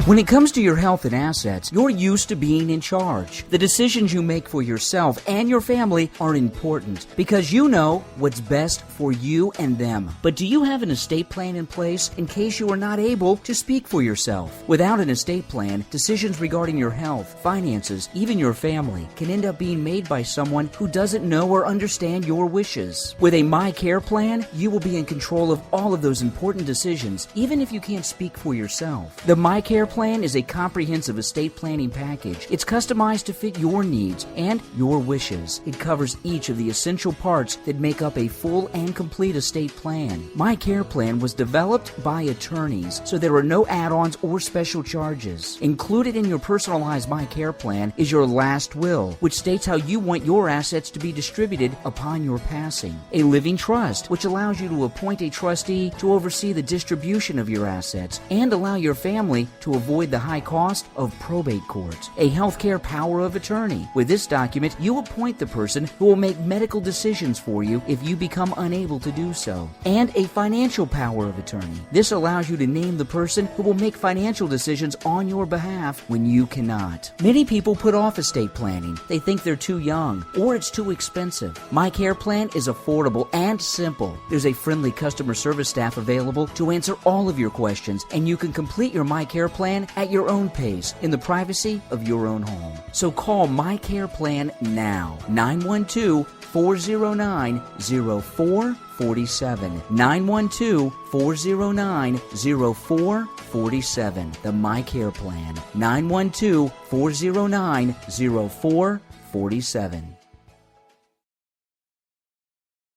When it comes to your health and assets, you're used to being in charge. The decisions you make for yourself and your family are important because you know what's best for you and them. But do you have an estate plan in place in case you are not able to speak for yourself? Without an estate plan, decisions regarding your health, finances, even your family can end up being made by someone who doesn't know or understand your wishes. With a My Care plan, you will be in control of all of those important decisions, even if you can't speak for yourself. The My Care plan is a comprehensive estate planning package. It's customized to fit your needs and your wishes. It covers each of the essential parts that make up a full and complete estate plan. My Care plan was developed by attorneys, so there are no add-ons or special charges. Included in your personalized My Care plan is your last will, which states how you want your assets to be distributed upon your passing. A living trust, which allows you to appoint a trustee to oversee the distribution of your assets and allow your family to avoid the high cost of probate court. A healthcare power of attorney. With this document, you appoint the person who will make medical decisions for you if you become unable to do so. And a financial power of attorney. This allows you to name the person who will make financial decisions on your behalf when you cannot. Many people put off estate planning. They think they're too young or it's too expensive. My Care plan is affordable and simple. There's a friendly customer service staff available to answer all of your questions, and you can complete your My Care plan at your own pace in the privacy of your own home. So call My Care plan now. 912-409-0447. 912-409-0447. The My Care plan. 912-409-0447.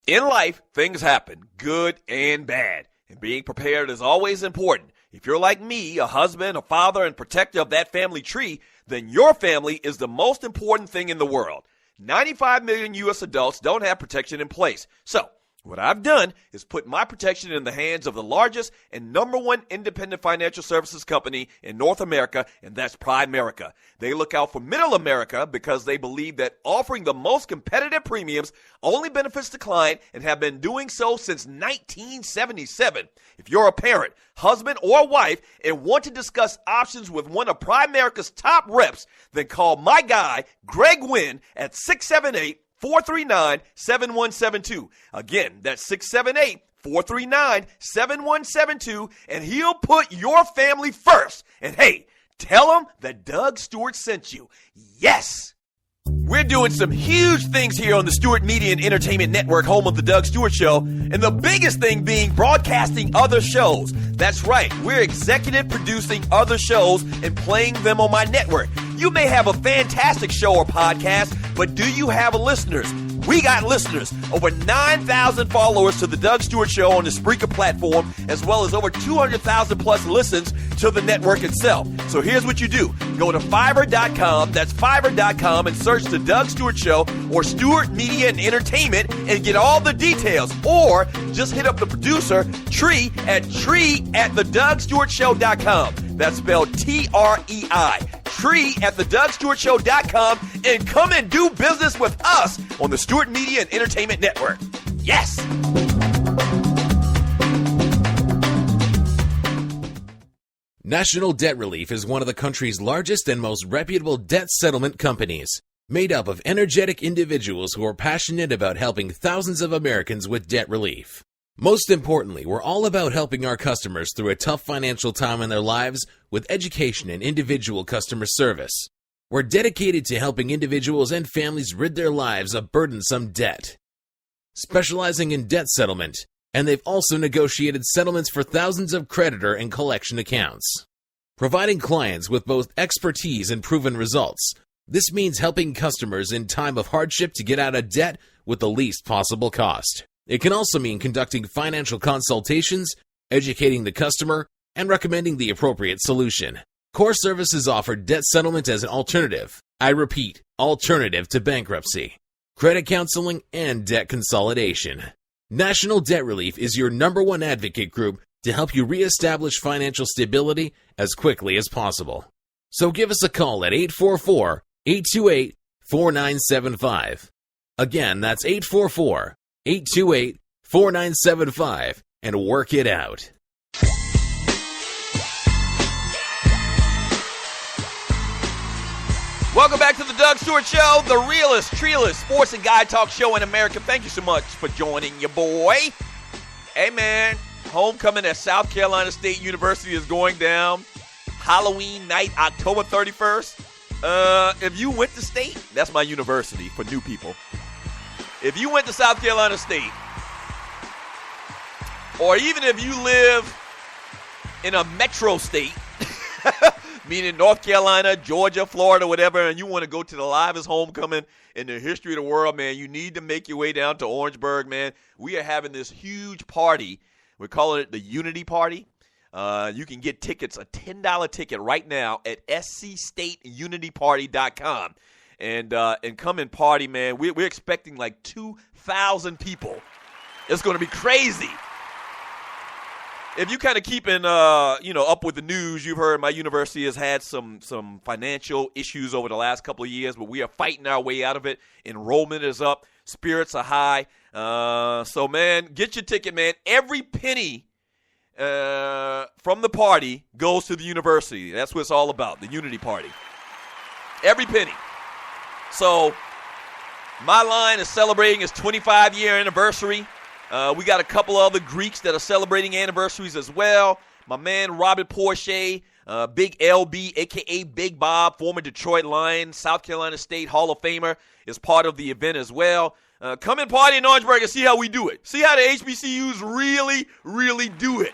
In life, things happen, good and bad, and being prepared is always important. If you're like me, a husband, a father, and protector of that family tree, then your family is the most important thing in the world. 95 million U.S. adults don't have protection in place. So, what I've done is put my protection in the hands of the largest and number one independent financial services company in North America, and that's Primerica. They look out for middle America because they believe that offering the most competitive premiums only benefits the client and have been doing so since 1977. If you're a parent, husband, or wife and want to discuss options with one of Primerica's top reps, then call my guy, Greg Wynn, at 678-439-7172. Again, that's 678-439-7172, and he'll put your family first. And hey, tell him that Doug Stewart sent you. Yes! We're doing some huge things here on the Stewart Media and Entertainment Network, home of the Doug Stewart Show, and the biggest thing being broadcasting other shows. That's right, we're executive producing other shows and playing them on my network. You may have a fantastic show or podcast, but do you have listeners? We got listeners. Over 9,000 followers to the Doug Stewart Show on the Spreaker platform, as well as over 200,000 plus listens to the network itself. So here's what you do. Go to Fiverr.com, that's Fiverr.com, and search the Doug Stewart Show or Stewart Media and Entertainment and get all the details. Or just hit up the producer, Tree, at TreeAtTheDougStewartShow.com. That's spelled Trei. Tree at TheDougStewartShow.com, and come and do business with us on the Stewart Media and Entertainment Network. Yes! National Debt Relief is one of the country's largest and most reputable debt settlement companies, made up of energetic individuals who are passionate about helping thousands of Americans with debt relief. Most importantly, we're all about helping our customers through a tough financial time in their lives with education and individual customer service. We're dedicated to helping individuals and families rid their lives of burdensome debt. Specializing in debt settlement, and they've also negotiated settlements for thousands of creditor and collection accounts. Providing clients with both expertise and proven results, this means helping customers in time of hardship to get out of debt with the least possible cost. It can also mean conducting financial consultations, educating the customer, and recommending the appropriate solution. Core services offer debt settlement as an alternative. I repeat, alternative to bankruptcy, credit counseling, and debt consolidation. National Debt Relief is your #1 advocate group to help you reestablish financial stability as quickly as possible. So give us a call at 844-828-4975. Again, that's 844-828-4975, and work it out. Welcome back to the Doug Stewart Show, the realest, treeless sports and guy talk show in America. Thank you so much for joining your boy. Hey, man, homecoming at South Carolina State University is going down. Halloween night, October 31st. If you went to state, that's my university for new people. If you went to South Carolina State, or even if you live in a metro state, meaning North Carolina, Georgia, Florida, whatever, and you want to go to the livest homecoming in the history of the world, man, you need to make your way down to Orangeburg, man. We are having this huge party. We're calling it the Unity Party. You can get tickets, a $10 ticket right now at scstateunityparty.com. And come and party, man. We're expecting like 2,000 people. It's going to be crazy. If you kind of keeping, up with the news, you've heard my university has had some financial issues over the last couple of years, but we are fighting our way out of it. Enrollment is up. Spirits are high. So, man, get your ticket, man. Every penny from the party goes to the university. That's what it's all about, the Unity Party. Every penny. So, my line is celebrating its 25-year anniversary. We got a couple other Greeks that are celebrating anniversaries as well. My man Robert Porsche, Big LB, a.k.a. Big Bob, former Detroit Lion, South Carolina State Hall of Famer, is part of the event as well. Come and party in Orangeburg and see how we do it. See how the HBCUs really, really do it.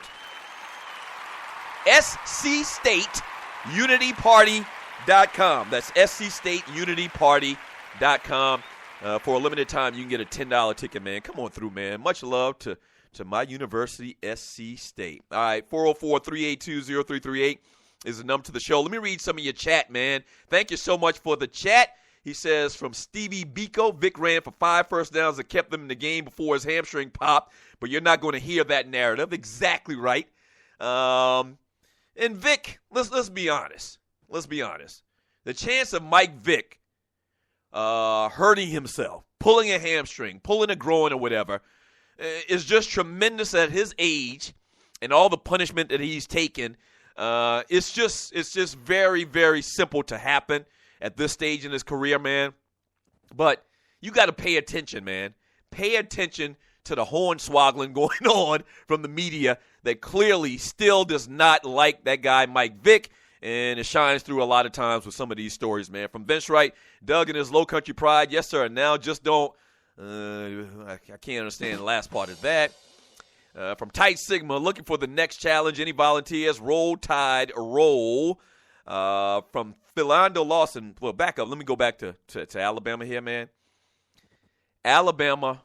scstateunityparty.com. That's scstateunityparty.com. For a limited time, you can get a $10 ticket, man. Come on through, man. Much love to my university, SC State. All right, 404-382-0338 is the number to the show. Let me read some of your chat, man. Thank you so much for the chat. He says, from Stevie Biko, Vic ran for 5 first downs that kept them in the game before his hamstring popped, but you're not going to hear that narrative. Exactly right. And Vic, let's be honest. Let's be honest. The chance of Mike Vick hurting himself, pulling a hamstring, pulling a groin or whatever, is just tremendous at his age and all the punishment that he's taken. It's just very, very simple to happen at this stage in his career, man. But you got to pay attention, man. Pay attention to the hornswoggling going on from the media that clearly still does not like that guy, Mike Vick. And it shines through a lot of times with some of these stories, man. From Vince Wright, Doug and his low country pride. Yes, sir. Now just don't. I can't understand the last part of that. From Tight Sigma, looking for the next challenge. Any volunteers? Roll Tide, roll. From Philando Lawson. Well, back up. Let me go back to Alabama here, man. Alabama.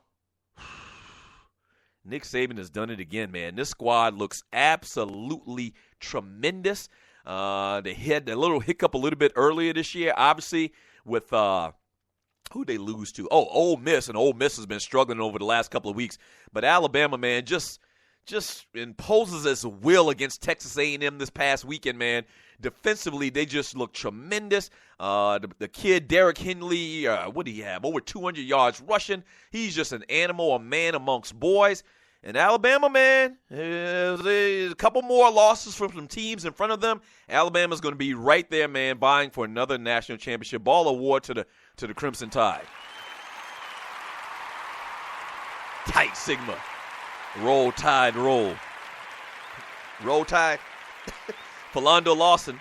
Nick Saban has done it again, man. This squad looks absolutely tremendous. They had a little hiccup a little bit earlier this year, obviously, with who they lose to. Oh, Ole Miss, and Ole Miss has been struggling over the last couple of weeks. But Alabama, man, just imposes its will against Texas A&M this past weekend, man. Defensively, they just look tremendous. The kid, Derrick Henley, what do you have? Over 200 yards rushing. He's just an animal, a man amongst boys. And Alabama, man, a couple more losses from some teams in front of them. Alabama's going to be right there, man, vying for another national championship ball award to the Crimson Tide. Tight Sigma. Roll Tide, roll. Roll Tide. Philando Lawson.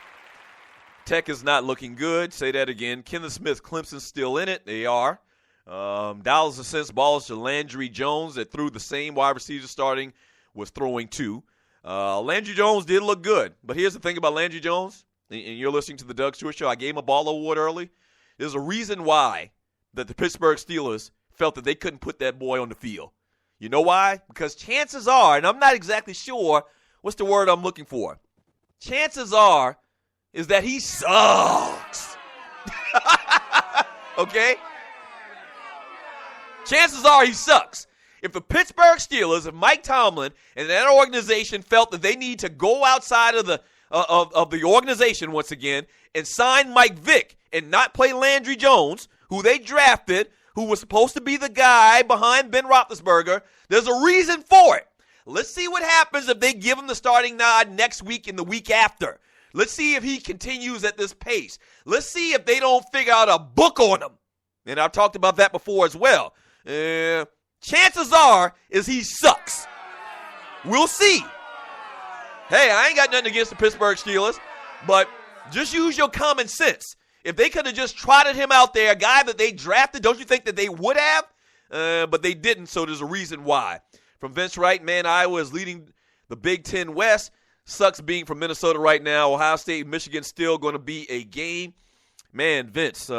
Tech is not looking good. Say that again. Kenneth Smith, Clemson's still in it. They are. Dollars and cents balls to Landry Jones that threw the same wide receiver starting was throwing two. Landry Jones did look good, but here's the thing about Landry Jones, and you're listening to the Doug Stewart Show. I gave him a ball award early. There's a reason why that the Pittsburgh Steelers felt that they couldn't put that boy on the field. You know why? Because chances are, and I'm not exactly sure what's the word I'm looking for. Chances are is that he sucks. Okay? Chances are he sucks. If the Pittsburgh Steelers, if Mike Tomlin and that organization felt that they need to go outside of the organization once again and sign Mike Vick and not play Landry Jones, who they drafted, who was supposed to be the guy behind Ben Roethlisberger, there's a reason for it. Let's see what happens if they give him the starting nod next week and the week after. Let's see if he continues at this pace. Let's see if they don't figure out a book on him. And I've talked about that before as well. Chances are is he sucks. We'll see. Hey, I ain't got nothing against the Pittsburgh Steelers, but just use your common sense. If they could have just trotted him out there, a guy that they drafted, don't you think that they would have? But they didn't, so there's a reason why. From Vince Wright, man, Iowa is leading the Big Ten West. Sucks being from Minnesota right now. Ohio State, Michigan still going to be a game. Man, Vince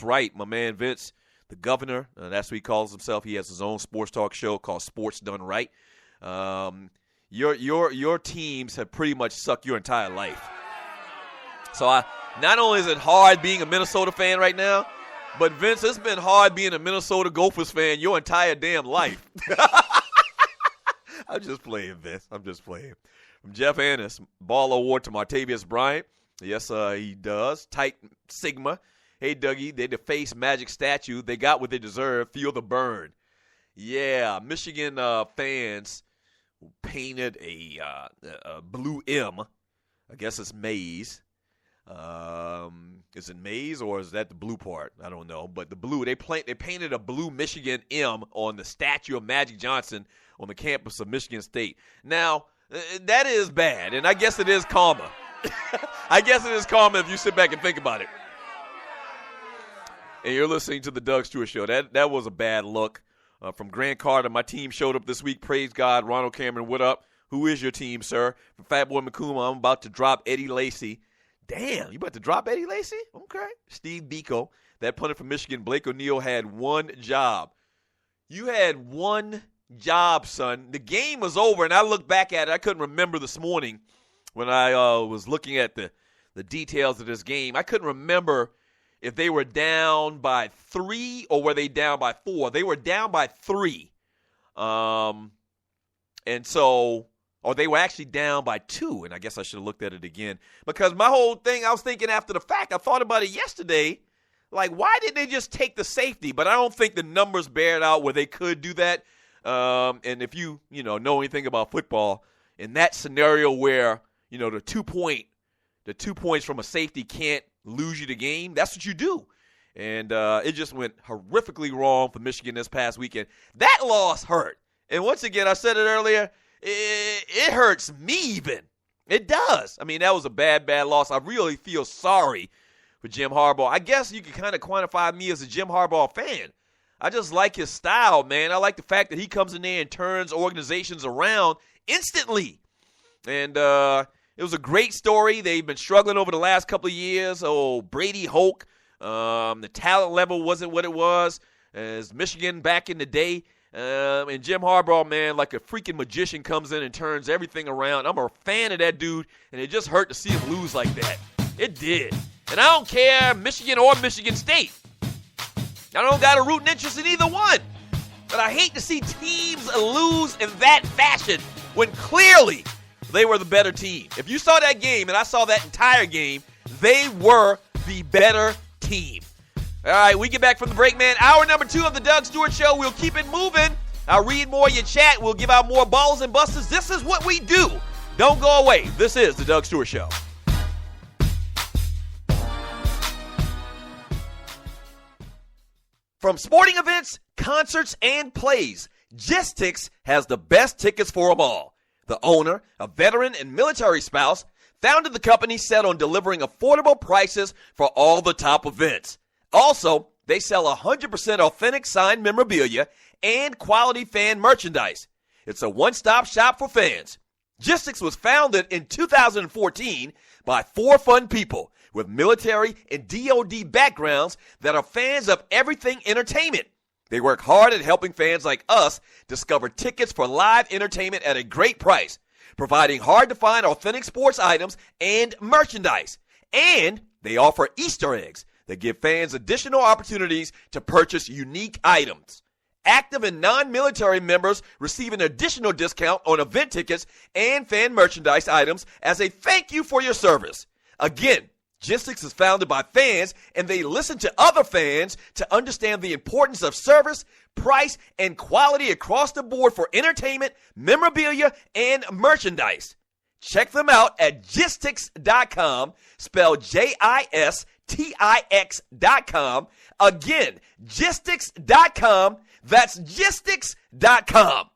Wright, my man Vince, the governor, that's what he calls himself. He has his own sports talk show called Sports Done Right. Your teams have pretty much sucked your entire life. So not only is it hard being a Minnesota fan right now, but Vince, it's been hard being a Minnesota Gophers fan your entire damn life. I'm just playing, Vince. I'm just playing. From Jeff Annis, Ball Award to Martavius Bryant. Yes, he does. Tight Sigma. Hey, Dougie, they defaced Magic statue. They got what they deserve. Feel the burn. Yeah, Michigan fans painted a blue M. I guess it's maize. Is it maize or is that the blue part? I don't know. But the blue, they painted a blue Michigan M on the statue of Magic Johnson on the campus of Michigan State. Now, that is bad, and I guess it is karma. I guess it is karma if you sit back and think about it. And you're listening to the Doug Stewart Show. That was a bad look. From Grant Carter, my team showed up this week. Praise God. Ronald Cameron, what up? Who is your team, sir? From Fatboy McCooma, I'm about to drop Eddie Lacy. Damn, you about to drop Eddie Lacy? Okay. Steve Biko, that punter from Michigan. Blake O'Neal had one job. You had one job, son. The game was over, and I looked back at it. I couldn't remember this morning when I was looking at the details of this game. I couldn't remember if they were down by 3 or were they down by 4. They were down by 3. And so, or they were actually down by 2, and I guess I should have looked at it again. Because my whole thing, I was thinking after the fact, I thought about it yesterday, like, why didn't they just take the safety? But I don't think the numbers bear it out where they could do that. And if you know anything about football, in that scenario where, the 2 points from a safety can't lose you the game, that's what you do. And it just went horrifically wrong for Michigan this past weekend. That loss hurt. And once again, I said it earlier, it hurts me even. It does. I mean, that was a bad loss. I really feel sorry for Jim Harbaugh. I guess you can kind of quantify me as a Jim Harbaugh fan. I just like his style, man. I like the fact that he comes in there and turns organizations around instantly. And it was a great story. They've been struggling over the last couple of years. Oh, Brady Hoke. The talent level wasn't what it was as Michigan back in the day. And Jim Harbaugh, man, like a freaking magician comes in and turns everything around. I'm a fan of that dude, and it just hurt to see him lose like that. It did. And I don't care Michigan or Michigan State. I don't got a rooting interest in either one. But I hate to see teams lose in that fashion when clearly they were the better team. If you saw that game, and I saw that entire game, they were the better team. All right, we get back from the break, man. Hour number 2 of the Doug Stewart Show. We'll keep it moving. I'll read more of your chat. We'll give out more balls and busters. This is what we do. Don't go away. This is the Doug Stewart Show. From sporting events, concerts, and plays, Gistix has the best tickets for them all. The owner, a veteran and military spouse, founded the company set on delivering affordable prices for all the top events. Also, they sell 100% authentic signed memorabilia and quality fan merchandise. It's a one-stop shop for fans. Gistix was founded in 2014 by 4 fun people with military and DoD backgrounds that are fans of everything entertainment. They work hard at helping fans like us discover tickets for live entertainment at a great price, providing hard-to-find authentic sports items and merchandise. And they offer Easter eggs that give fans additional opportunities to purchase unique items. Active and non-military members receive an additional discount on event tickets and fan merchandise items as a thank you for your service. Again, Gistix is founded by fans, and they listen to other fans to understand the importance of service, price, and quality across the board for entertainment, memorabilia, and merchandise. Check them out at Gistix.com, spelled Jistix.com. Again, Gistix.com. That's Gistix.com.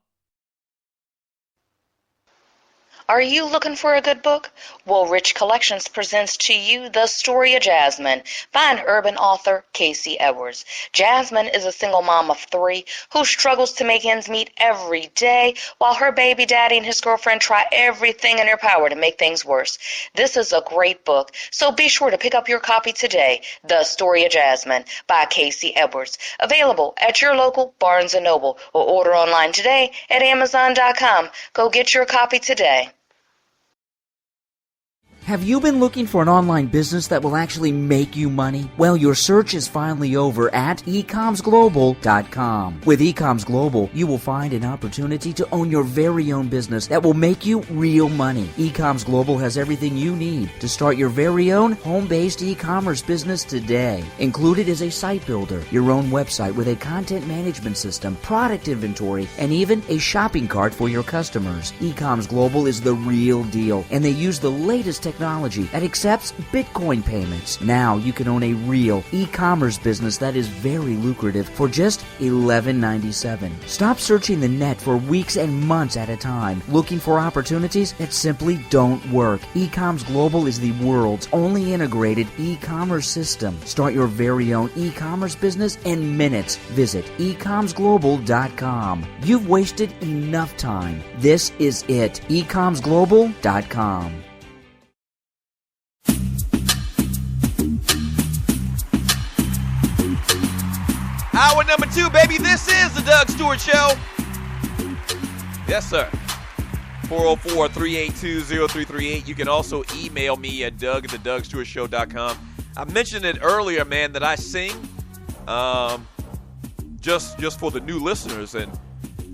Are you looking for a good book? Well, Rich Collections presents to you The Story of Jasmine by an urban author, Casey Edwards. Jasmine is a single mom of 3 who struggles to make ends meet every day while her baby daddy and his girlfriend try everything in their power to make things worse. This is a great book, so be sure to pick up your copy today, The Story of Jasmine by Casey Edwards. Available at your local Barnes & Noble or order online today at Amazon.com. Go get your copy today. Have you been looking for an online business that will actually make you money? Well, your search is finally over at ecomsglobal.com. With Ecoms Global, you will find an opportunity to own your very own business that will make you real money. Ecoms Global has everything you need to start your very own home-based e-commerce business today. Included is a site builder, your own website with a content management system, product inventory, and even a shopping cart for your customers. Ecoms Global is the real deal, and they use the latest technology that accepts Bitcoin payments. Now you can own a real e-commerce business that is very lucrative for just $11.97. Stop searching the net for weeks and months at a time, looking for opportunities that simply don't work. Ecoms Global is the world's only integrated e-commerce system. Start your very own e-commerce business in minutes. Visit ecomsglobal.com. You've wasted enough time. This is it. ecomsglobal.com. Hour number 2, baby. This is the Doug Stewart Show. Yes, sir. 404-382-0338. You can also email me at doug@thedougstewartshow.com. I mentioned it earlier, man, that I sing just for the new listeners. And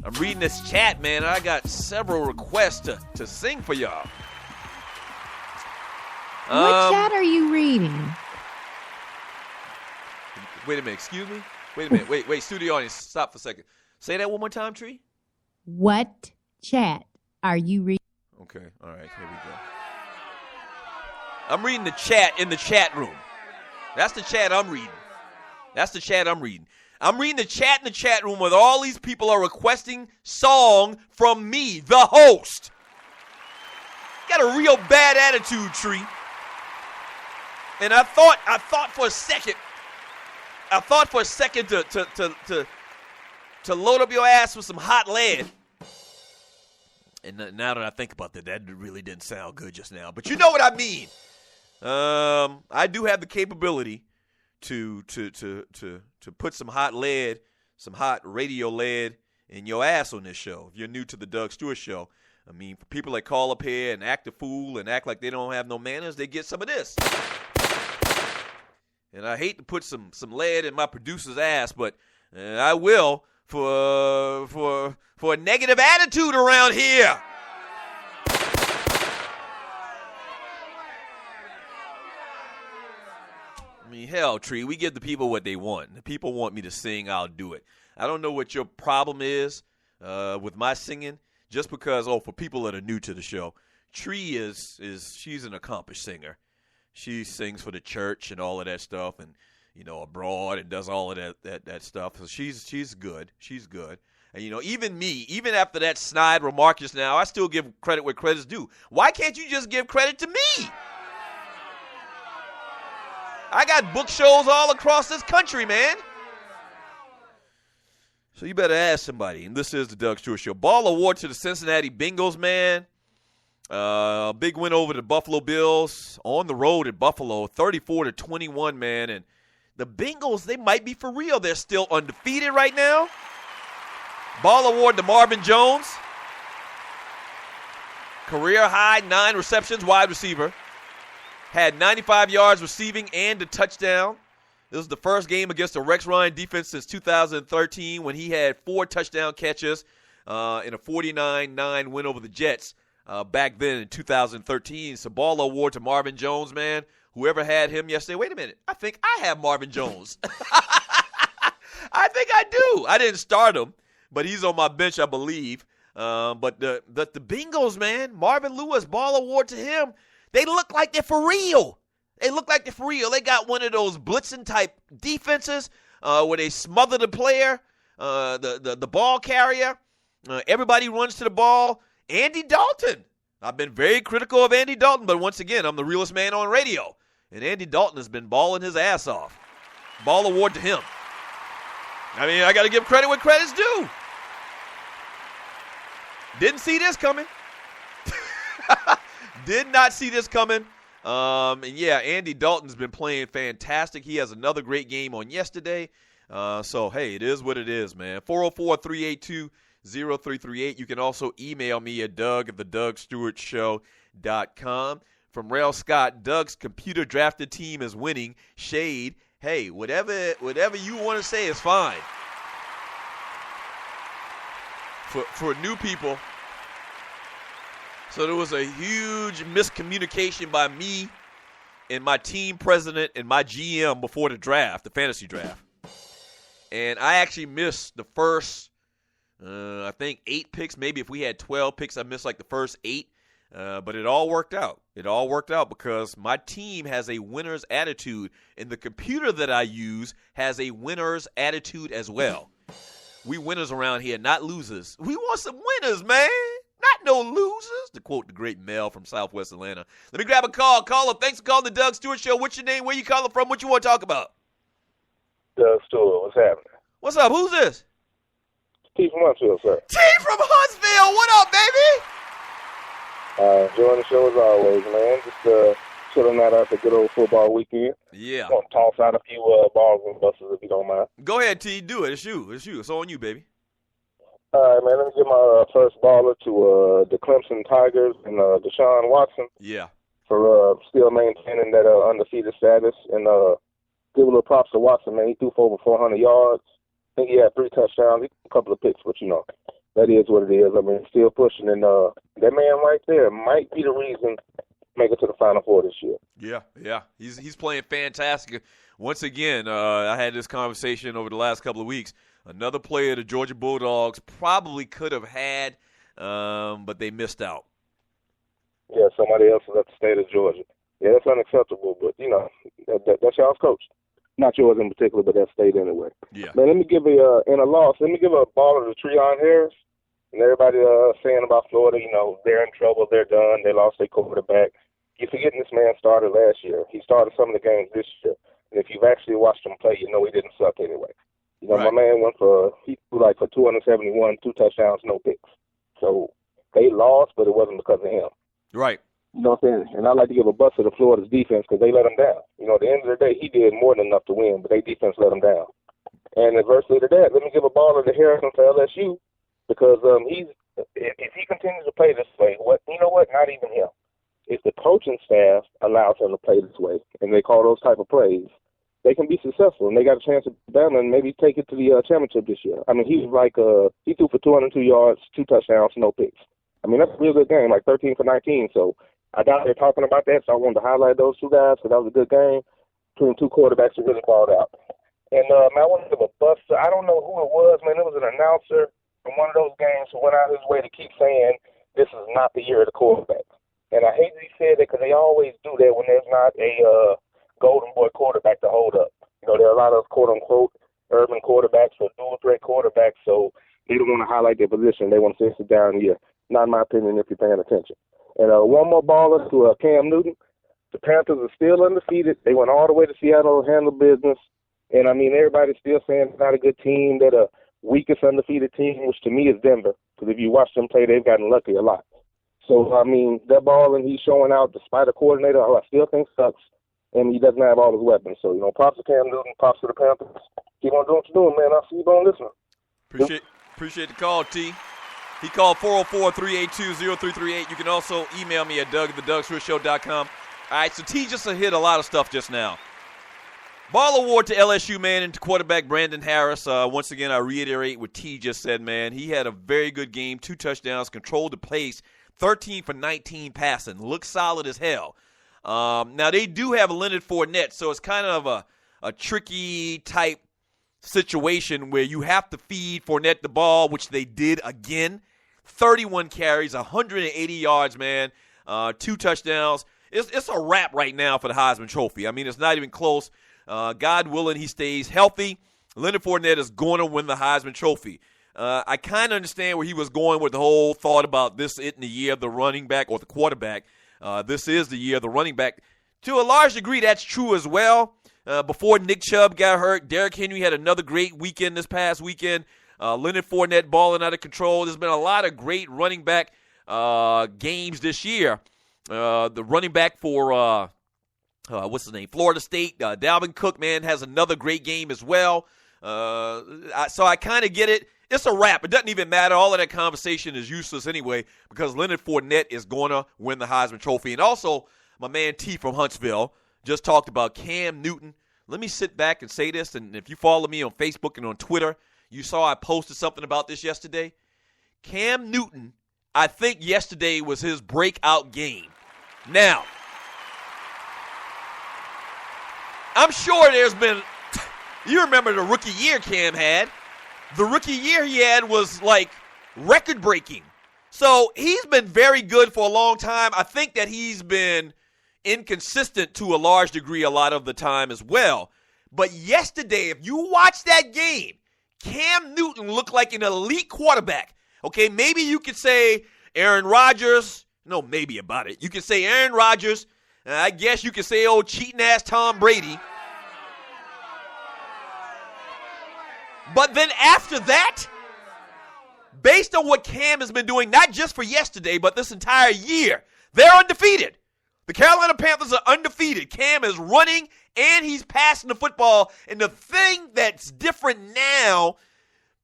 I'm reading this chat, man, and I got several requests to sing for y'all. What chat are you reading? Wait a minute. Excuse me? Wait a minute. Wait. Studio audience, stop for a second. Say that one more time, Tree. What chat are you reading? Okay. All right. Here we go. I'm reading the chat in the chat room. That's the chat I'm reading. I'm reading the chat in the chat room where all these people are requesting song from me, the host. Got a real bad attitude, Tree. And I thought for a second to load up your ass with some hot lead. And now that I think about that really didn't sound good just now. But you know what I mean. I do have the capability to put some hot lead, some hot radio lead in your ass on this show. If you're new to the Doug Stewart Show, I mean, for people that call up here and act a fool and act like they don't have no manners, they get some of this. And I hate to put some lead in my producer's ass, but I will for a negative attitude around here. I mean, hell, Tree, we give the people what they want. The people want me to sing, I'll do it. I don't know what your problem is with my singing, just because, for people that are new to the show, Tree she's an accomplished singer. She sings for the church and all of that stuff, and abroad, and does all of that stuff. So she's good. She's good. And even me, even after that snide remark just now, I still give credit where credit's due. Why can't you just give credit to me? I got book shows all across this country, man. So you better ask somebody. And this is the Doug Stewart Show. Ball award to the Cincinnati Bengals, man. Big win over the Buffalo Bills on the road at Buffalo, 34-21, man. And the Bengals, they might be for real. They're still undefeated right now. Ball award to Marvin Jones. Career high, 9 receptions, wide receiver. Had 95 yards receiving and a touchdown. This was the first game against the Rex Ryan defense since 2013 when he had 4 touchdown catches in a 49-9 win over the Jets. Back then in 2013. So ball award to Marvin Jones, man. Whoever had him yesterday. Wait a minute. I think I have Marvin Jones. I think I do. I didn't start him, but he's on my bench, I believe. But the Bengals, man, Marvin Lewis, Ball Award to him. They look like they're for real. They got one of those blitzing type defenses where they smother the player, the ball carrier. Everybody runs to the ball. Andy Dalton. I've been very critical of Andy Dalton, but once again, I'm the realest man on radio. And Andy Dalton has been balling his ass off. Ball Award to him. I mean, I got to give credit where credit's due. Didn't see this coming. Did not see this coming. And yeah, Andy Dalton's been playing fantastic. He has another great game on yesterday. So, hey, it is what it is, man. 404-382-0338. You can also email me at doug@thedougstewartshow.com. From Rail Scott, Doug's computer drafted team is winning. Shade. Hey, whatever you want to say is fine. For new people. So there was a huge miscommunication by me and my team president and my GM before the draft, the fantasy draft. And I actually missed the first, I think, 8 picks. Maybe if we had 12 picks, I missed like the first 8. But it all worked out. It all worked out because my team has a winner's attitude, and the computer that I use has a winner's attitude as well. We winners around here, not losers. We want some winners, man. Not no losers, to quote the great Mel from Southwest Atlanta. Let me grab a call. Caller, thanks for calling the Doug Stewart Show. What's your name? Where you calling from? What you want to talk about? Doug Stewart, what's happening? What's up? Who's this? T from Huntsville, sir. T from Huntsville. What up, baby? Enjoying the show as always, man. Just chilling out after a good old football weekend. Yeah. Gonna toss out a few balls and buses if you don't mind. Go ahead, T. Do it. It's you. It's on you, baby. All right, man. Let me give my first baller to the Clemson Tigers and Deshaun Watson. Yeah. For still maintaining that undefeated status. And give a little props to Watson, man. He threw for over 400 yards. I think he had 3 touchdowns, a couple of picks, but, you know, that is what it is. I mean, still pushing. And that man right there might be the reason make it to the Final Four this year. Yeah. He's playing fantastic. Once again, I had this conversation over the last couple of weeks. Another player the Georgia Bulldogs probably could have had, but they missed out. Yeah, somebody else is at the state of Georgia. Yeah, that's unacceptable, but, you know, that's y'all's coach. Not yours in particular, but that state anyway. Yeah. Man, let me give a baller to Treon Harris. And everybody saying about Florida, you know, they're in trouble, they're done, they lost their quarterback. You're forgetting this man started last year. He started some of the games this year. And if you've actually watched him play, you know he didn't suck anyway. You know, right. My man he threw like for 271, 2 touchdowns, no picks. So they lost, but it wasn't because of him. Right. You know what I'm saying? And I like to give a bust to the Florida's defense because they let him down. You know, at the end of the day, he did more than enough to win, but their defense let him down. And adversely to that, let me give a baller to Harrison for LSU because if he continues to play this way, not even him. If the coaching staff allows him to play this way and they call those type of plays, they can be successful, and they got a chance to Bama and maybe take it to the championship this year. I mean, he was like he threw for 202 yards, 2 touchdowns, no picks. I mean, that's a real good game, like 13 for 19. So I doubt they're talking about that, so I wanted to highlight those 2 guys because that was a good game between 2 quarterbacks who really balled out. And, man, I want to give a bust. I don't know who it was, man. It was an announcer from one of those games who went out his way to keep saying this is not the year of the quarterback. And I hate that he said that because they always do that when there's not a golden boy quarterback to hold up. You know, there are a lot of quote-unquote urban quarterbacks or dual-threat quarterbacks, so they don't want to highlight their position. They want to say it's a down year. Not in my opinion if you're paying attention. And one more baller to Cam Newton. The Panthers are still undefeated. They went all the way to Seattle to handle business. And, I mean, everybody's still saying it's not a good team. They're the weakest undefeated team, which to me is Denver. Because if you watch them play, they've gotten lucky a lot. So, I mean, that ball and he's showing out despite a coordinator who I still think sucks. And he doesn't have all his weapons. So, you know, props to Cam Newton, props to the Panthers. Keep on doing what you're doing, man. I'll see you on listening. Appreciate the call, T. He called 404-382-0338. You can also email me at doug@thedougstewartshow.com. All right, so T just hit a lot of stuff just now. Ball award to LSU, man, and to quarterback Brandon Harris. Once again, I reiterate what T just said, man. He had a very good game, 2 touchdowns, controlled the pace, 13 for 19 passing. Looks solid as hell. Now, they do have Leonard Fournette, so it's kind of a tricky type situation where you have to feed Fournette the ball, which they did again. 31 carries, 180 yards, man, 2 touchdowns. It's a wrap right now for the Heisman Trophy. I mean, it's not even close. God willing, he stays healthy. Leonard Fournette is going to win the Heisman Trophy. I kind of understand where he was going with the whole thought about this isn't the year of the running back or the quarterback. This is the year of the running back. To a large degree, that's true as well. Before Nick Chubb got hurt, Derrick Henry had another great weekend this past weekend. Leonard Fournette balling out of control. There's been a lot of great running back games this year. The running back for, what's his name, Florida State, Dalvin Cook, man, has another great game as well. So I kind of get it. It's a wrap. It doesn't even matter. All of that conversation is useless anyway because Leonard Fournette is going to win the Heisman Trophy. And also, my man T from Huntsville just talked about Cam Newton. Let me sit back and say this, and if you follow me on Facebook and on Twitter, you saw I posted something about this yesterday. Cam Newton, I think yesterday was his breakout game. Now, I'm sure there's been, you remember the rookie year Cam had. The rookie year he had was like record-breaking. So he's been very good for a long time. I think that he's been inconsistent to a large degree a lot of the time as well. But yesterday, if you watch that game, Cam Newton looked like an elite quarterback. Okay, maybe you could say Aaron Rodgers. No, maybe about it. You could say Aaron Rodgers. I guess you could say old cheating-ass Tom Brady. But then after that, based on what Cam has been doing, not just for yesterday, but this entire year, they're undefeated. The Carolina Panthers are undefeated. Cam is running and he's passing the football. And the thing that's different now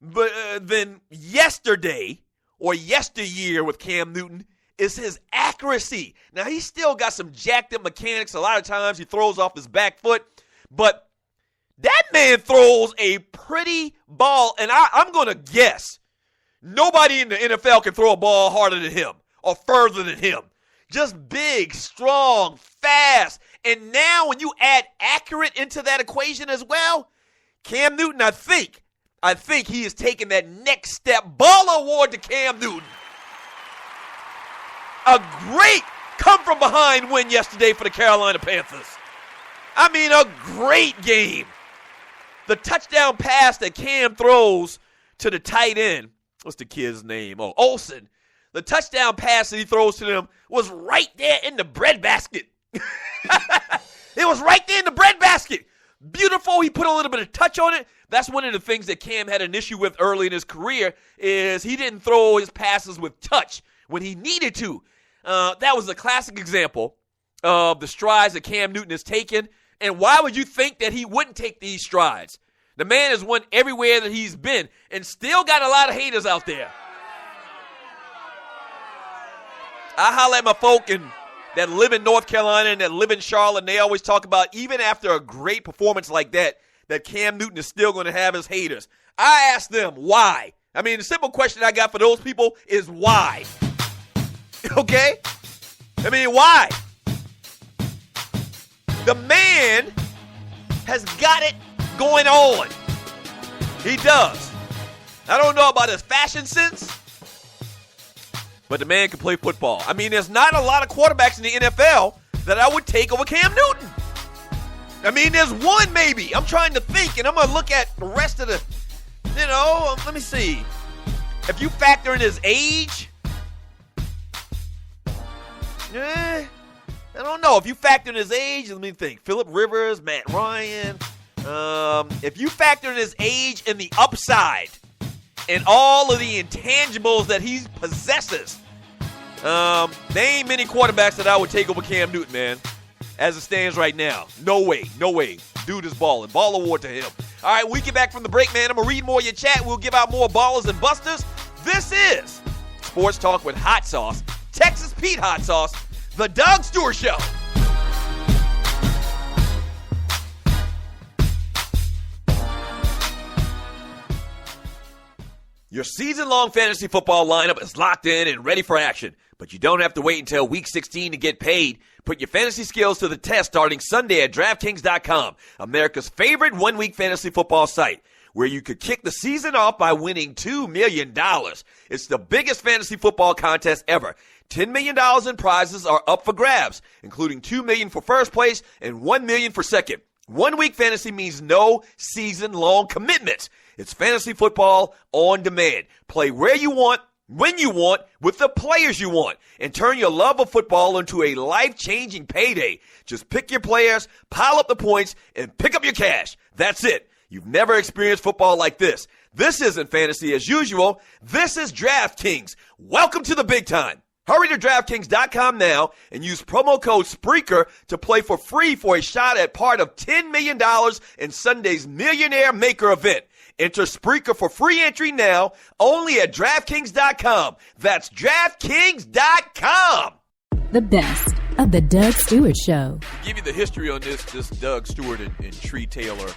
than yesterday or yesteryear with Cam Newton is his accuracy. Now, he's still got some jacked up mechanics. A lot of times he throws off his back foot. But that man throws a pretty ball. And I'm going to guess nobody in the NFL can throw a ball harder than him or further than him. Just big, strong, fast. And now when you add accurate into that equation as well, Cam Newton, I think he is taking that next step. Ball award to Cam Newton. A great come-from-behind win yesterday for the Carolina Panthers. I mean, a great game. The touchdown pass that Cam throws to the tight end, what's the kid's name? Oh, Olsen. The touchdown pass that he throws to them was right there in the breadbasket. It was right there in the breadbasket. Beautiful. He put a little bit of touch on it. That's one of the things that Cam had an issue with early in his career is he didn't throw his passes with touch when he needed to. That was a classic example of the strides that Cam Newton has taken. And why would you think that he wouldn't take these strides? The man has won everywhere that he's been and still got a lot of haters out there. I holler at my folk that live in North Carolina and that live in Charlotte, and they always talk about even after a great performance like that Cam Newton is still going to have his haters. I ask them why. I mean, the simple question I got for those people is why. Okay? I mean, why? The man has got it going on. He does. I don't know about his fashion sense, but the man can play football. I mean, there's not a lot of quarterbacks in the NFL that I would take over Cam Newton. I mean, there's one maybe. I'm trying to think, and I'm going to look at the rest of the, let me see. If you factor in his age, I don't know. If you factor in his age, let me think. Phillip Rivers, Matt Ryan. If you factor in his age and the upside and all of the intangibles that he possesses, there ain't many quarterbacks that I would take over Cam Newton, man, as it stands right now. No way. Dude is balling. Ball award to him. All right, we get back from the break, man. I'm going to read more of your chat. We'll give out more ballers and busters. This is Sports Talk with Hot Sauce, Texas Pete Hot Sauce, The Doug Stewart Show. Your season-long fantasy football lineup is locked in and ready for action, but you don't have to wait until Week 16 to get paid. Put your fantasy skills to the test starting Sunday at DraftKings.com, America's favorite one-week fantasy football site. where you could kick the season off by winning $2 million. It's the biggest fantasy football contest ever. $10 million in prizes are up for grabs, including $2 million for first place and $1 million for second. 1 week fantasy means no season-long commitments. It's fantasy football on demand. Play where you want, when you want, with the players you want, and turn your love of football into a life-changing payday. Just pick your players, pile up the points, and pick up your cash. That's it. You've never experienced football like this. This isn't fantasy as usual. This is DraftKings. Welcome to the big time. Hurry to DraftKings.com now and use promo code Spreaker to play for free for a shot at part of $10 million in Sunday's Millionaire Maker event. Enter Spreaker for free entry now only at DraftKings.com. That's DraftKings.com. The best of the Doug Stewart Show. To give you the history on this Doug Stewart and Tree Taylor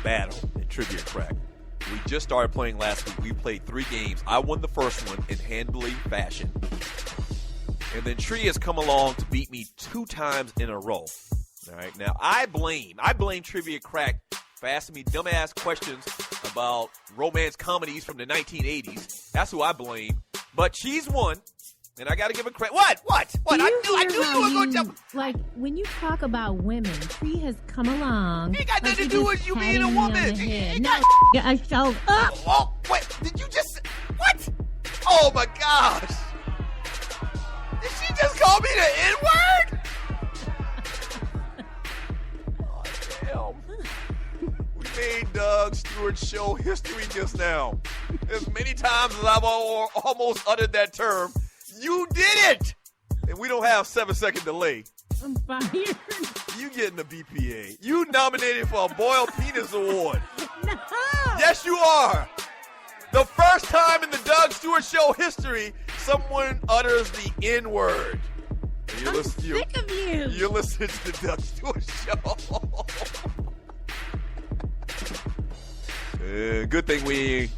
battle in Trivia Crack. We just started playing last week. We played 3 games. I won the first one in handily fashion. And then Tree has come along to beat me 2 times in a row. All right. Now, I blame Trivia Crack for asking me dumbass questions about romance comedies from the 1980s. That's who I blame. But she's won. And I got to give her credit. What? I knew you were going to jump. Like, when you talk about women, Tree has come along. It ain't got nothing to do with you being a woman. I showed up. Oh, wait. Did you just... What? Oh, my gosh. Did she just call me the N-word? Oh, damn. We made Doug Stewart's show history just now. As many times as I've almost uttered that term, you did it! And we don't have 7-second delay. I'm fired. You getting the BPA. You nominated for a Boiled Penis Award. No! Yes, you are. The first time in the Doug Stewart Show history, someone utters the N-word. I'm sick of you. You're listening to the Doug Stewart Show. Good thing we,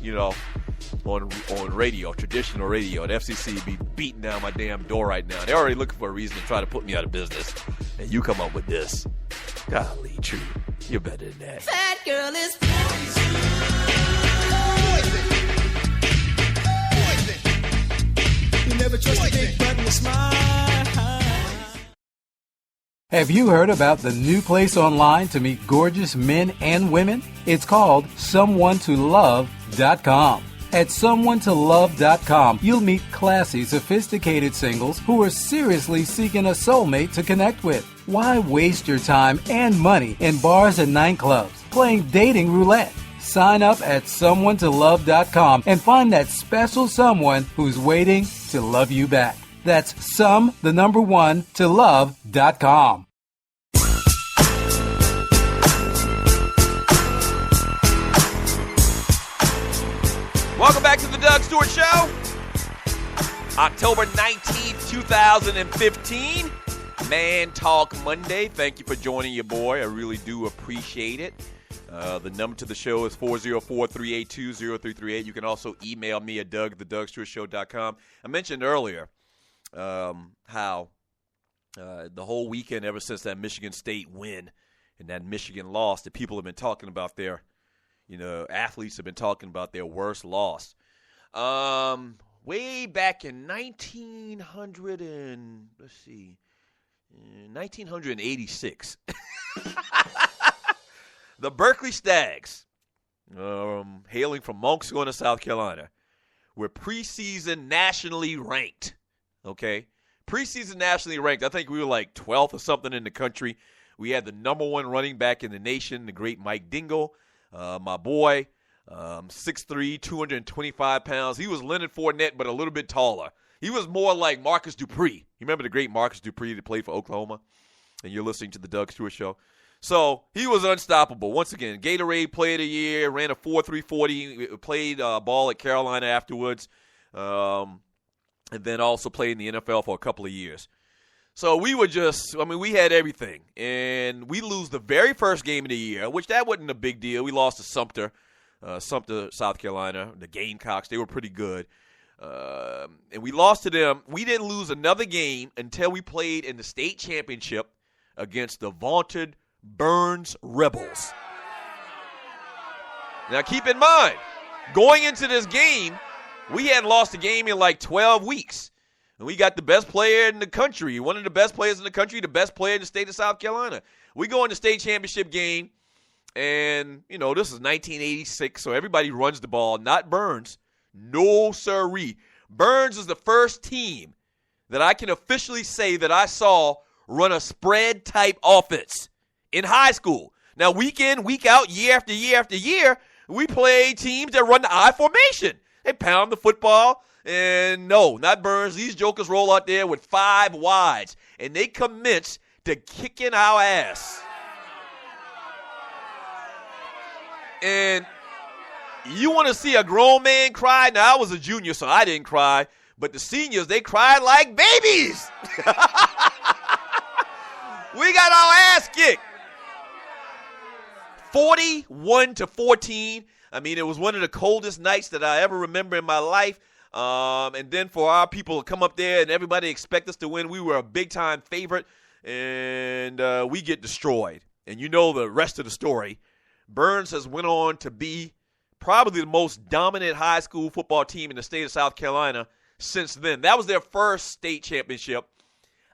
on radio, traditional radio, the FCC be beating down my damn door right now. They're already looking for a reason to try to put me out of business. And you come up with this. Golly, Tree, you're better than that. That girl is poison. You never trust a big button to smile. Have you heard about the new place online to meet gorgeous men and women? It's called someonetolove.com. At someonetolove.com, you'll meet classy, sophisticated singles who are seriously seeking a soulmate to connect with. Why waste your time and money in bars and nightclubs playing dating roulette? Sign up at someonetolove.com and find that special someone who's waiting to love you back. That's tolove.com. Welcome back to the Doug Stewart Show. October 19th, 2015. Man Talk Monday. Thank you for joining your boy. I really do appreciate it. The number to the show is 404-382-0338. You can also email me at doug@thedougstewartshow.com. I mentioned earlier how the whole weekend, ever since that Michigan State win and that Michigan loss, that people have been talking about their, athletes have been talking about their worst loss. Way back in 1986, the Berkeley Stags, hailing from Monksville, South Carolina, were preseason nationally ranked. Okay? Preseason nationally ranked. I think we were like 12th or something in the country. We had the number 1 running back in the nation, the great Mike Dingle. My boy, 6'3", 225 pounds. He was Leonard Fournette, but a little bit taller. He was more like Marcus Dupree. You remember the great Marcus Dupree that played for Oklahoma? And you're listening to the Doug Stewart Show. So he was unstoppable. Once again, Gatorade Player of the Year, ran a 4.3 40, played ball at Carolina afterwards, and then also played in the NFL for a couple of years. So we were we had everything. And we lose the very first game of the year, which that wasn't a big deal. We lost to Sumter, South Carolina, the Gamecocks. They were pretty good. And we lost to them. We didn't lose another game until we played in the state championship against the vaunted Burns Rebels. Now, keep in mind, going into this game, we hadn't lost a game in like 12 weeks. And we got the best player in the country, one of the best players in the country, the best player in the state of South Carolina. We go in the state championship game, and, you know, this is 1986, so everybody runs the ball, not Burns. No, sirree. Burns is the first team that I can officially say that I saw run a spread-type offense in high school. Now, week in, week out, year after year after year, we play teams that run the I formation. They pound the football, and no, not Burns. These jokers roll out there with 5 wides, and they commence to kicking our ass. And you want to see a grown man cry? Now, I was a junior, so I didn't cry. But the seniors, they cried like babies. We got our ass kicked. 41-14. I mean, it was one of the coldest nights that I ever remember in my life. And then for our people to come up there and everybody expect us to win, we were a big-time favorite, and we get destroyed. And you know the rest of the story. Burns has went on to be probably the most dominant high school football team in the state of South Carolina since then. That was their first state championship.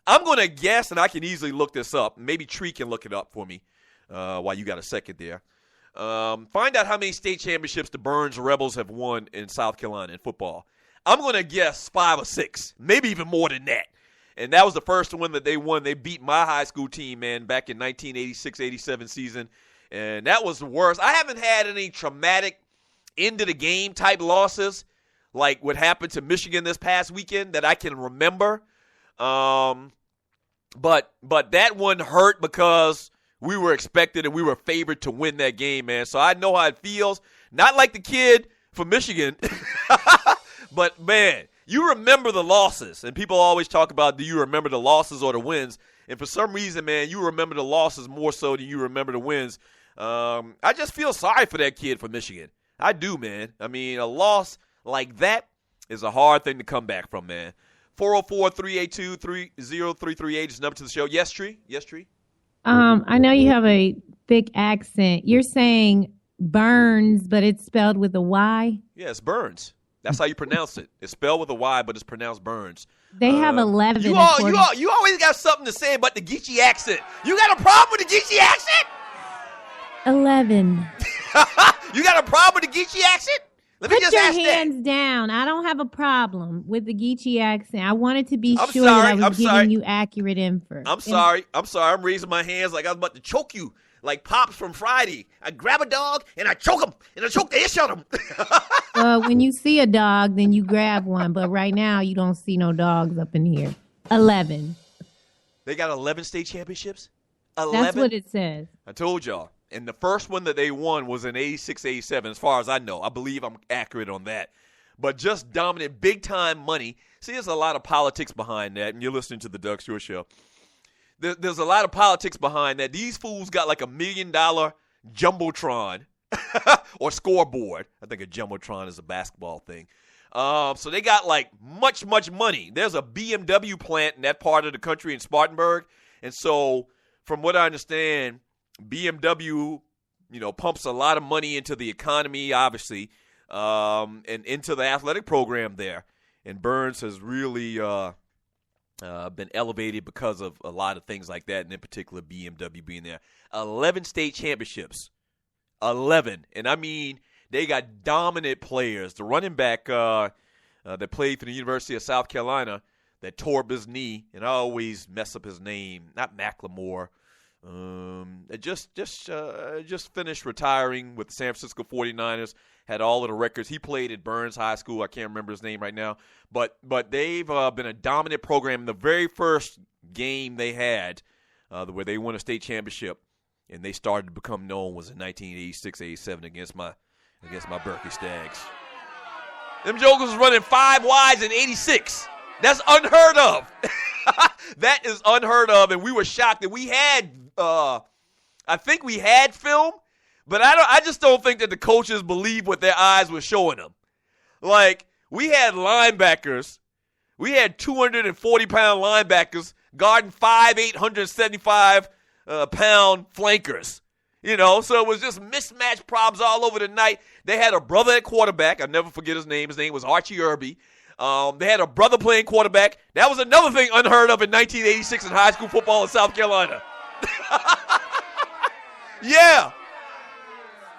I'm going to guess, and I can easily look this up. Maybe Tree can look it up for me while you got a second there. Find out how many state championships the Burns Rebels have won in South Carolina in football. I'm going to guess 5 or 6, maybe even more than that. And that was the first one that they won. They beat my high school team, man, back in 1986-87 season. And that was the worst. I haven't had any traumatic end-of-the-game type losses like what happened to Michigan this past weekend that I can remember. But that one hurt because we were expected and we were favored to win that game, man. So I know how it feels. Not like the kid from Michigan, but, man, you remember the losses. And people always talk about, do you remember the losses or the wins? And for some reason, man, you remember the losses more so than you remember the wins. I just feel sorry for that kid from Michigan. I do, man. I mean, a loss like that is a hard thing to come back from, man. 404-382-30338 is the number to the show. Yes, Tree? Yes, Tree? I know you have a thick accent. You're saying Burns, but it's spelled with a Y? Yeah, it's Burns. That's how you pronounce it. It's spelled with a Y, but it's pronounced Burns. They have 11. You always got something to say about the Geechee accent. You got a problem with the Geechee accent? 11. You got a problem with the Geechee accent? Let me Put just your ask hands that. down. I don't have a problem with the Geechee accent. I wanted to be I'm sure sorry, that I was I'm giving sorry. you accurate info. I'm sorry. I'm raising my hands like I was about to choke you, like Pops from Friday. I grab a dog and I choke him, and I choke the ish out of him. When you see a dog, then you grab one. But right now, you don't see no dogs up in here. 11. They got 11 state championships? 11? That's what it says. I told y'all. And the first one that they won was in 86-87, as far as I know. I believe I'm accurate on that. But just dominant, big-time money. See, there's a lot of politics behind that, and you're listening to the Doug Stewart Show. There's a lot of politics behind that. These fools got like $1 million jumbotron or scoreboard. I think a jumbotron is a basketball thing. So they got like much money. There's a BMW plant in that part of the country in Spartanburg. And so from what I understand, BMW, pumps a lot of money into the economy, obviously, and into the athletic program there. And Burns has really been elevated because of a lot of things like that, and in particular BMW being there. 11 state championships. 11. And I mean, they got dominant players. The running back that played for the University of South Carolina that tore up his knee, and I always mess up his name, not Macklemore. Just finished retiring with the San Francisco 49ers, had all of the records. He played at Burns High School. I can't remember his name right now. But they've been a dominant program. The very first game they had where they won a state championship and they started to become known was in 1986-87 against my Berkeley Stags. Them jokers was running 5 wides in 86. That's unheard of. That is unheard of, and we were shocked that we had I think we had film, but I just don't think that the coaches believed what their eyes were showing them. Like, we had linebackers. We had 240-pound linebackers guarding 875-pound flankers. So it was just mismatched problems all over the night. They had a brother at quarterback. I'll never forget his name. His name was Archie Irby. They had a brother playing quarterback. That was another thing unheard of in 1986 in high school football in South Carolina. Yeah.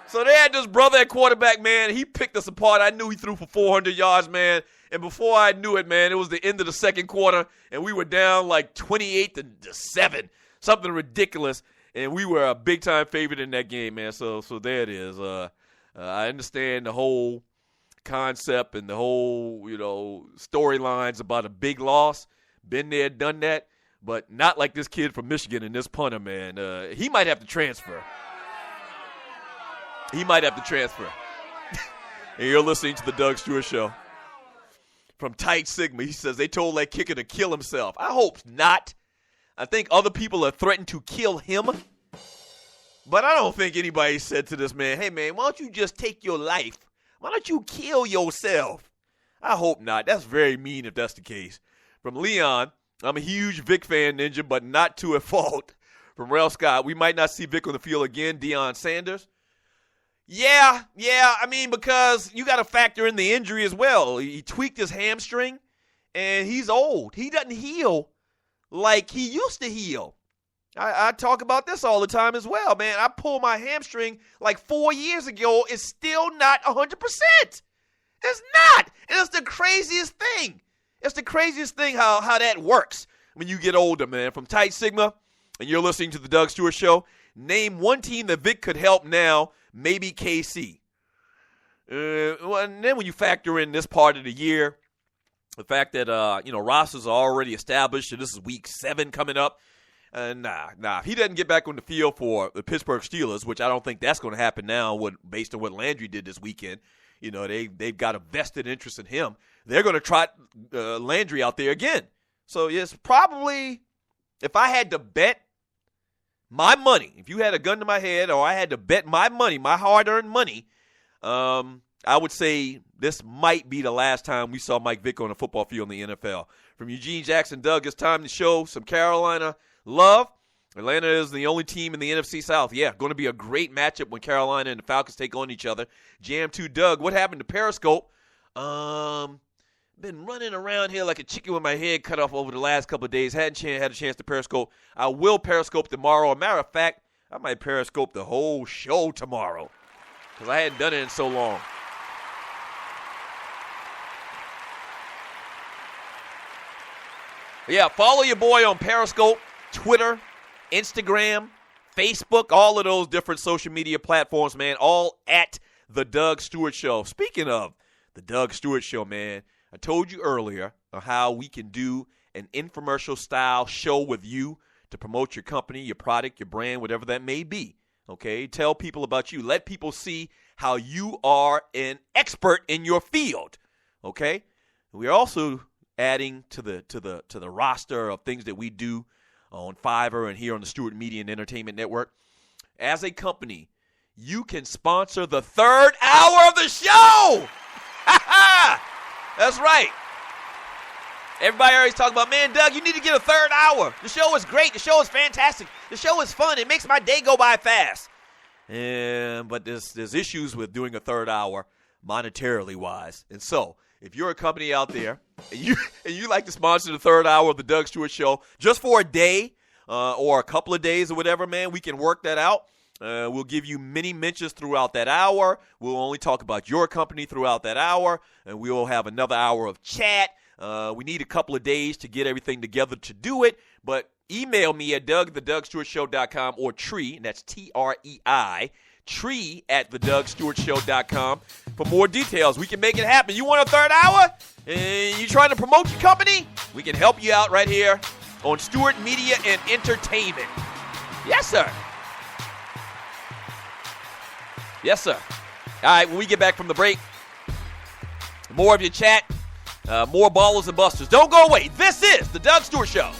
So they had this brother at quarterback, man. He picked us apart. I knew he threw for 400 yards, man. And before I knew it, man, it was the end of the second quarter, and we were down like 28-7, something ridiculous. And we were a big-time favorite in that game, man. So there it is. I understand the whole concept and the whole, storylines about a big loss. Been there, done that. But not like this kid from Michigan and this punter, man. He might have to transfer. And you're listening to the Doug Stewart Show. From Tight Sigma, he says they told that kicker to kill himself. I hope not. I think other people have threatened to kill him. But I don't think anybody said to this man, hey, man, why don't you just take your life? Why don't you kill yourself? I hope not. That's very mean if that's the case. From Leon, I'm a huge Vic fan, Ninja, but not to a fault. From Rel Scott, we might not see Vic on the field again. Deion Sanders. Yeah. I mean, because you got to factor in the injury as well. He tweaked his hamstring, and he's old. He doesn't heal like he used to heal. I talk about this all the time as well, man. I pulled my hamstring like 4 years ago. It's still not 100%. It's not. And it's the craziest thing. It's the craziest thing how that works when you get older, man. From Tight Sigma, and you're listening to the Doug Stewart Show, name one team that Vic could help now, maybe KC. And then when you factor in this part of the year, the fact that, rosters are already established, and this is week 7 coming up, nah. If he doesn't get back on the field for the Pittsburgh Steelers, which I don't think that's going to happen now based on what Landry did this weekend, they've got a vested interest in him. They're going to trot Landry out there again. So, yes, probably if I had to bet my money, if you had a gun to my head or I had to bet my money, my hard-earned money, I would say this might be the last time we saw Mike Vick on a football field in the NFL. From Eugene Jackson, Doug, it's time to show some Carolina love. Atlanta is the only team in the NFC South. Yeah, going to be a great matchup when Carolina and the Falcons take on each other. Jam 2, Doug, what happened to Periscope? Been running around here like a chicken with my head cut off over the last couple of days. Hadn't had a chance to Periscope. I will Periscope tomorrow. As a matter of fact, I might Periscope the whole show tomorrow because I hadn't done it in so long. Yeah, follow your boy on Periscope, Twitter, Instagram, Facebook, all of those different social media platforms, man, all at The Doug Stewart Show. Speaking of The Doug Stewart Show, man, I told you earlier how we can do an infomercial-style show with you to promote your company, your product, your brand, whatever that may be, okay? Tell people about you. Let people see how you are an expert in your field, okay? We're also adding to the roster of things that we do on Fiverr and here on the Stewart Media and Entertainment Network. As a company, you can sponsor the third hour of the show. That's right. Everybody always talking about, man, Doug, you need to get a third hour. The show is great. The show is fantastic. The show is fun. It makes my day go by fast. But there's issues with doing a third hour monetarily wise. And so, if you're a company out there and you like to sponsor the third hour of the Doug Stewart Show just for a day or a couple of days or whatever, man, we can work that out. We'll give you many mentions throughout that hour. We'll only talk about your company throughout that hour, and we'll have another hour of chat. We need a couple of days to get everything together to do it, but email me at doug@thedougstewartshow.com or Tree, and that's Trei, Tree at thedougstewartshow.com for more details. We can make it happen. You want a third hour? You trying to promote your company? We can help you out right here on Stewart Media and Entertainment. Yes, sir. Yes, sir. All right, when we get back from the break, more of your chat, more Ballers and Busters. Don't go away. This is the Doug Stewart Show.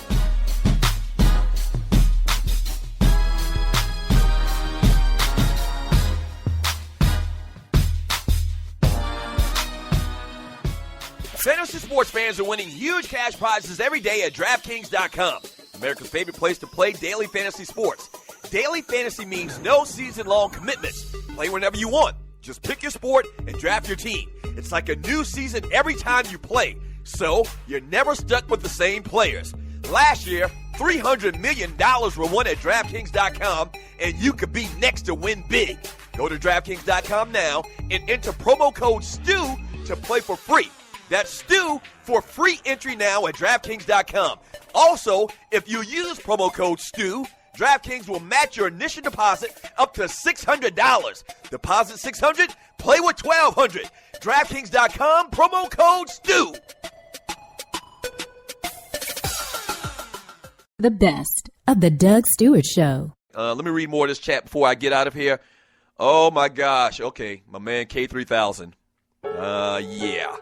Fantasy sports fans are winning huge cash prizes every day at DraftKings.com, America's favorite place to play daily fantasy sports. daily fantasy means no season-long commitments. Play whenever you want. Just pick your sport and draft your team. It's like a new season every time you play, so you're never stuck with the same players. Last year, $300 million were won at DraftKings.com, and you could be next to win big. Go to DraftKings.com now and enter promo code STU to play for free. That's STU for free entry now at DraftKings.com. Also, if you use promo code STU, DraftKings will match your initial deposit up to $600. Deposit $600, play with $1,200. DraftKings.com, promo code STU. The best of the Doug Stewart Show. Let me read more of this chat before I get out of here. Oh, my gosh. Okay, my man K3000. Yeah.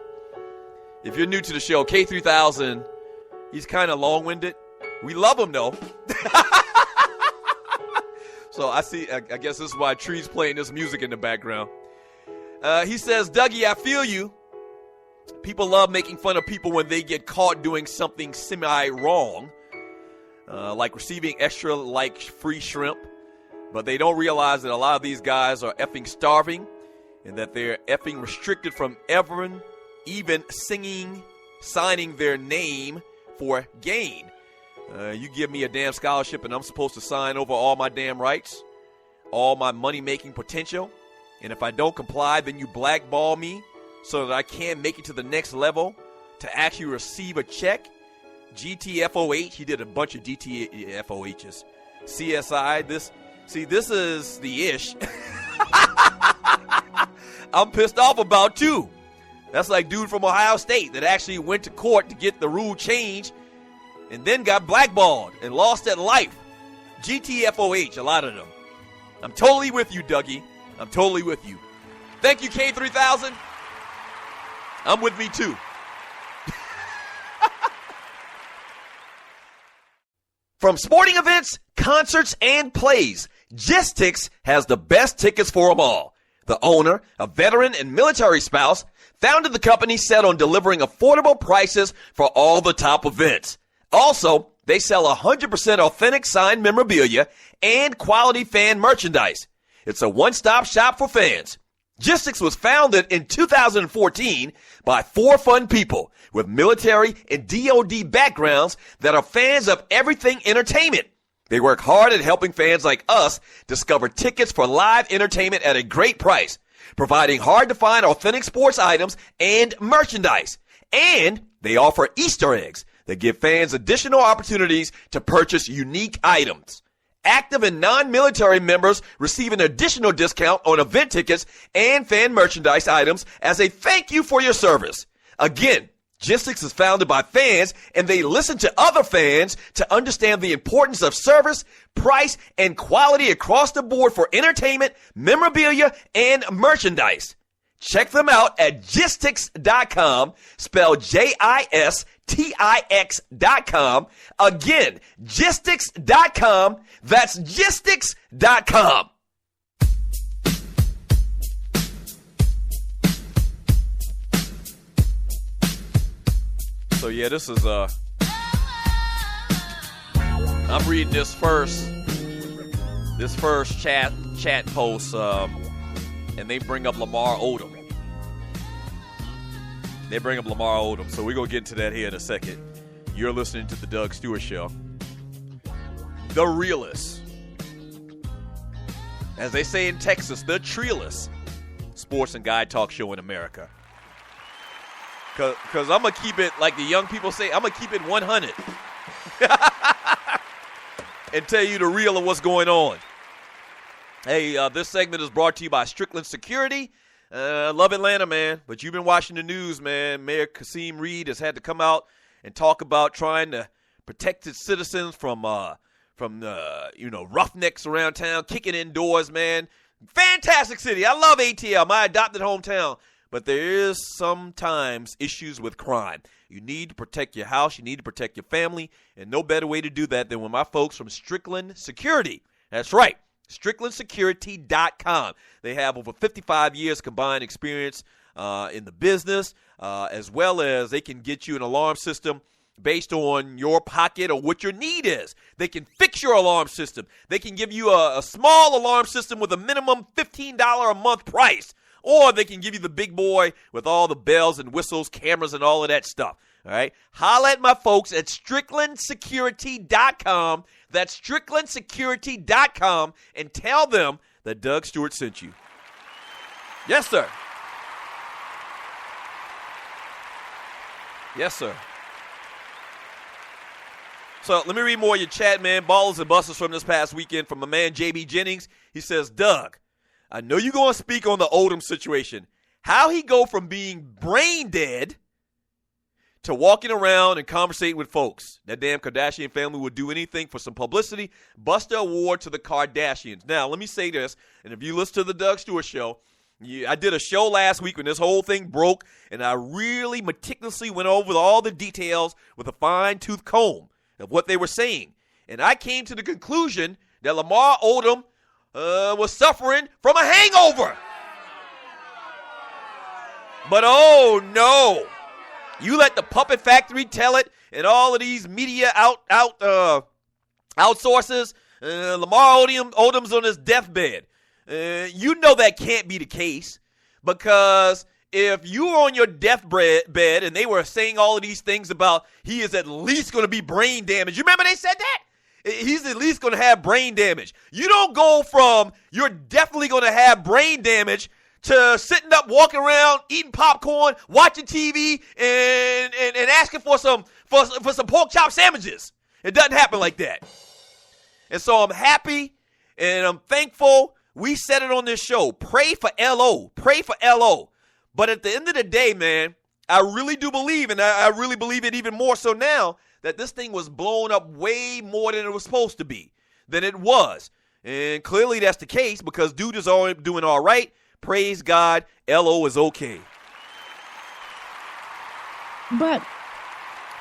If you're new to the show, K3000, he's kind of long-winded. We love him, though. So I guess this is why Tree's playing this music in the background. He says, Dougie, I feel you. People love making fun of people when they get caught doing something semi-wrong, like receiving extra like free shrimp. But they don't realize that a lot of these guys are effing starving and that they're effing restricted from even signing their name for gain. You give me a damn scholarship and I'm supposed to sign over all my damn rights, all my money-making potential. And if I don't comply, then you blackball me so that I can't make it to the next level to actually receive a check. GTFOH, he did a bunch of GTFOHs. CSI, this is the ish. I'm pissed off about too. That's like dude from Ohio State that actually went to court to get the rule changed and then got blackballed and lost that life. GTFOH, a lot of them. I'm totally with you, Dougie. I'm totally with you. Thank you, K3000. I'm with me, too. From sporting events, concerts, and plays, Gistix has the best tickets for them all. The owner, a veteran and military spouse, founded the company set on delivering affordable prices for all the top events. Also, they sell 100% authentic signed memorabilia and quality fan merchandise. It's a one-stop shop for fans. Gistix was founded in 2014 by 4 fun people with military and DoD backgrounds that are fans of everything entertainment. They work hard at helping fans like us discover tickets for live entertainment at a great price, providing hard-to-find authentic sports items and merchandise. And they offer Easter eggs that give fans additional opportunities to purchase unique items. Active and non-military members receive an additional discount on event tickets and fan merchandise items as a thank you for your service. Again, Gistix is founded by fans, and they listen to other fans to understand the importance of service, price, and quality across the board for entertainment, memorabilia, and merchandise. Check them out at Gistix.com, spelled Gistix.com. Again, Gistix.com. That's Gistix.com. So yeah, this is I'm reading this first chat post, and they bring up Lamar Odom. So we're gonna get into that here in a second. You're listening to the Doug Stewart Show. The realest, as they say in Texas, the treeless sports and guide talk show in America. Because I'm going to keep it, like the young people say, I'm going to keep it 100. And tell you the real of what's going on. Hey, this segment is brought to you by Strickland Security. Love Atlanta, man. But you've been watching the news, man. Mayor Kasim Reed has had to come out and talk about trying to protect his citizens from roughnecks around town, kicking indoors, man. Fantastic city. I love ATL, my adopted hometown. But there is sometimes issues with crime. You need to protect your house. You need to protect your family. And no better way to do that than with my folks from Strickland Security. That's right. StricklandSecurity.com. They have over 55 years combined experience in the business, as well as they can get you an alarm system based on your pocket or what your need is. They can fix your alarm system. They can give you a small alarm system with a minimum $15 a month price. Or they can give you the big boy with all the bells and whistles, cameras, and all of that stuff. All right? Holla at my folks at StricklandSecurity.com. That's StricklandSecurity.com, and tell them that Doug Stewart sent you. Yes, sir. Yes, sir. So let me read more of your chat, man. Ballers and busters from this past weekend from my man JB Jennings. He says, Doug, I know you're going to speak on the Odom situation. How he go from being brain dead to walking around and conversating with folks. That damn Kardashian family would do anything for some publicity. Buster award to the Kardashians. Now, let me say this, and if you listen to the Doug Stewart Show, I did a show last week when this whole thing broke, and I really meticulously went over all the details with a fine-tooth comb of what they were saying. And I came to the conclusion that Lamar Odom was suffering from a hangover. But oh no, you let the Puppet Factory tell it, and all of these media outsources. Lamar Odom's on his deathbed. You know that can't be the case, because if you were on your deathbed and they were saying all of these things about he is at least going to be brain damaged. You remember they said that? He's at least going to have brain damage. You don't go from you're definitely going to have brain damage to sitting up, walking around, eating popcorn, watching TV, and asking for some pork chop sandwiches. It doesn't happen like that. And so I'm happy and I'm thankful. We said it on this show. Pray for LO. Pray for LO. But at the end of the day, man, I really do believe, and I really believe it even more so now, that this thing was blown up way more than it was supposed to be, than it was. And clearly that's the case, because dude is doing all right. Praise God, LO is okay. But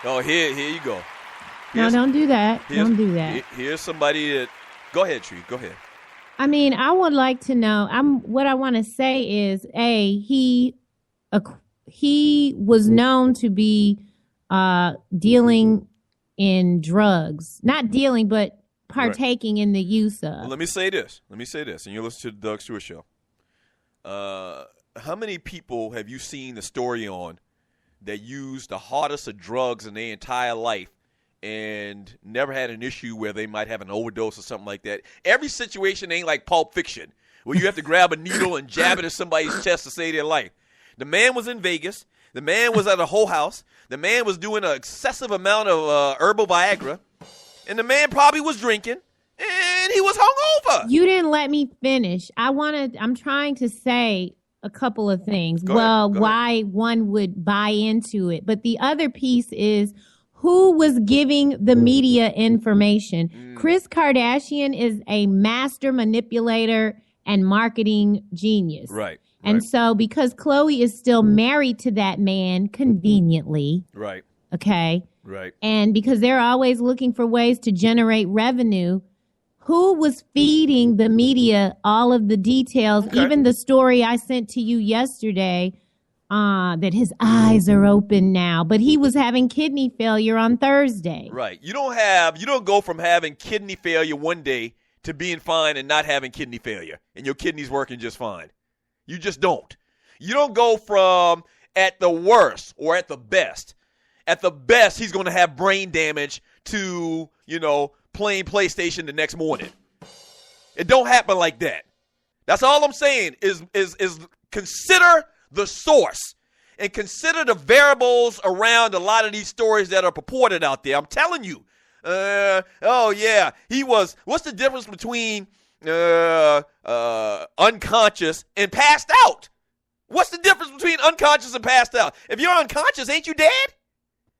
here you go. No, don't do that. Don't do that. Here's somebody that. Go ahead, Tree. Go ahead. I mean, I would like to know. What I want to say is, he was known to be dealing in drugs, not dealing, but partaking in the use of. Well, let me say this, and you listen to the Doug Stewart Show. How many people have you seen the story on that used the hardest of drugs in their entire life and never had an issue where they might have an overdose or something like that? Every situation ain't like Pulp Fiction, where you have to grab a needle and jab it in somebody's chest to save their life. The man was in Vegas. The man was at a whole house. The man was doing an excessive amount of herbal Viagra. And the man probably was drinking. And he was hungover. You didn't let me finish. I'm trying to say a couple of things. Go ahead. Why one would buy into it. But the other piece is, who was giving the media information? Kris Kardashian is a master manipulator and marketing genius. Right. And so because Khloe is still married to that man conveniently. Right. Okay. Right. And because they're always looking for ways to generate revenue, who was feeding the media all of the details, even the story I sent to you yesterday, that his eyes are open now, but he was having kidney failure on Thursday. Right. You don't go from having kidney failure one day to being fine and not having kidney failure and your kidneys working just fine. You just don't. You don't go from at the worst or at the best. At the best, he's going to have brain damage to, playing PlayStation the next morning. It don't happen like that. That's all I'm saying is consider the source and consider the variables around a lot of these stories that are purported out there. I'm telling you. What's the difference between unconscious and passed out? What's the difference between unconscious and passed out? If you're unconscious, ain't you dead?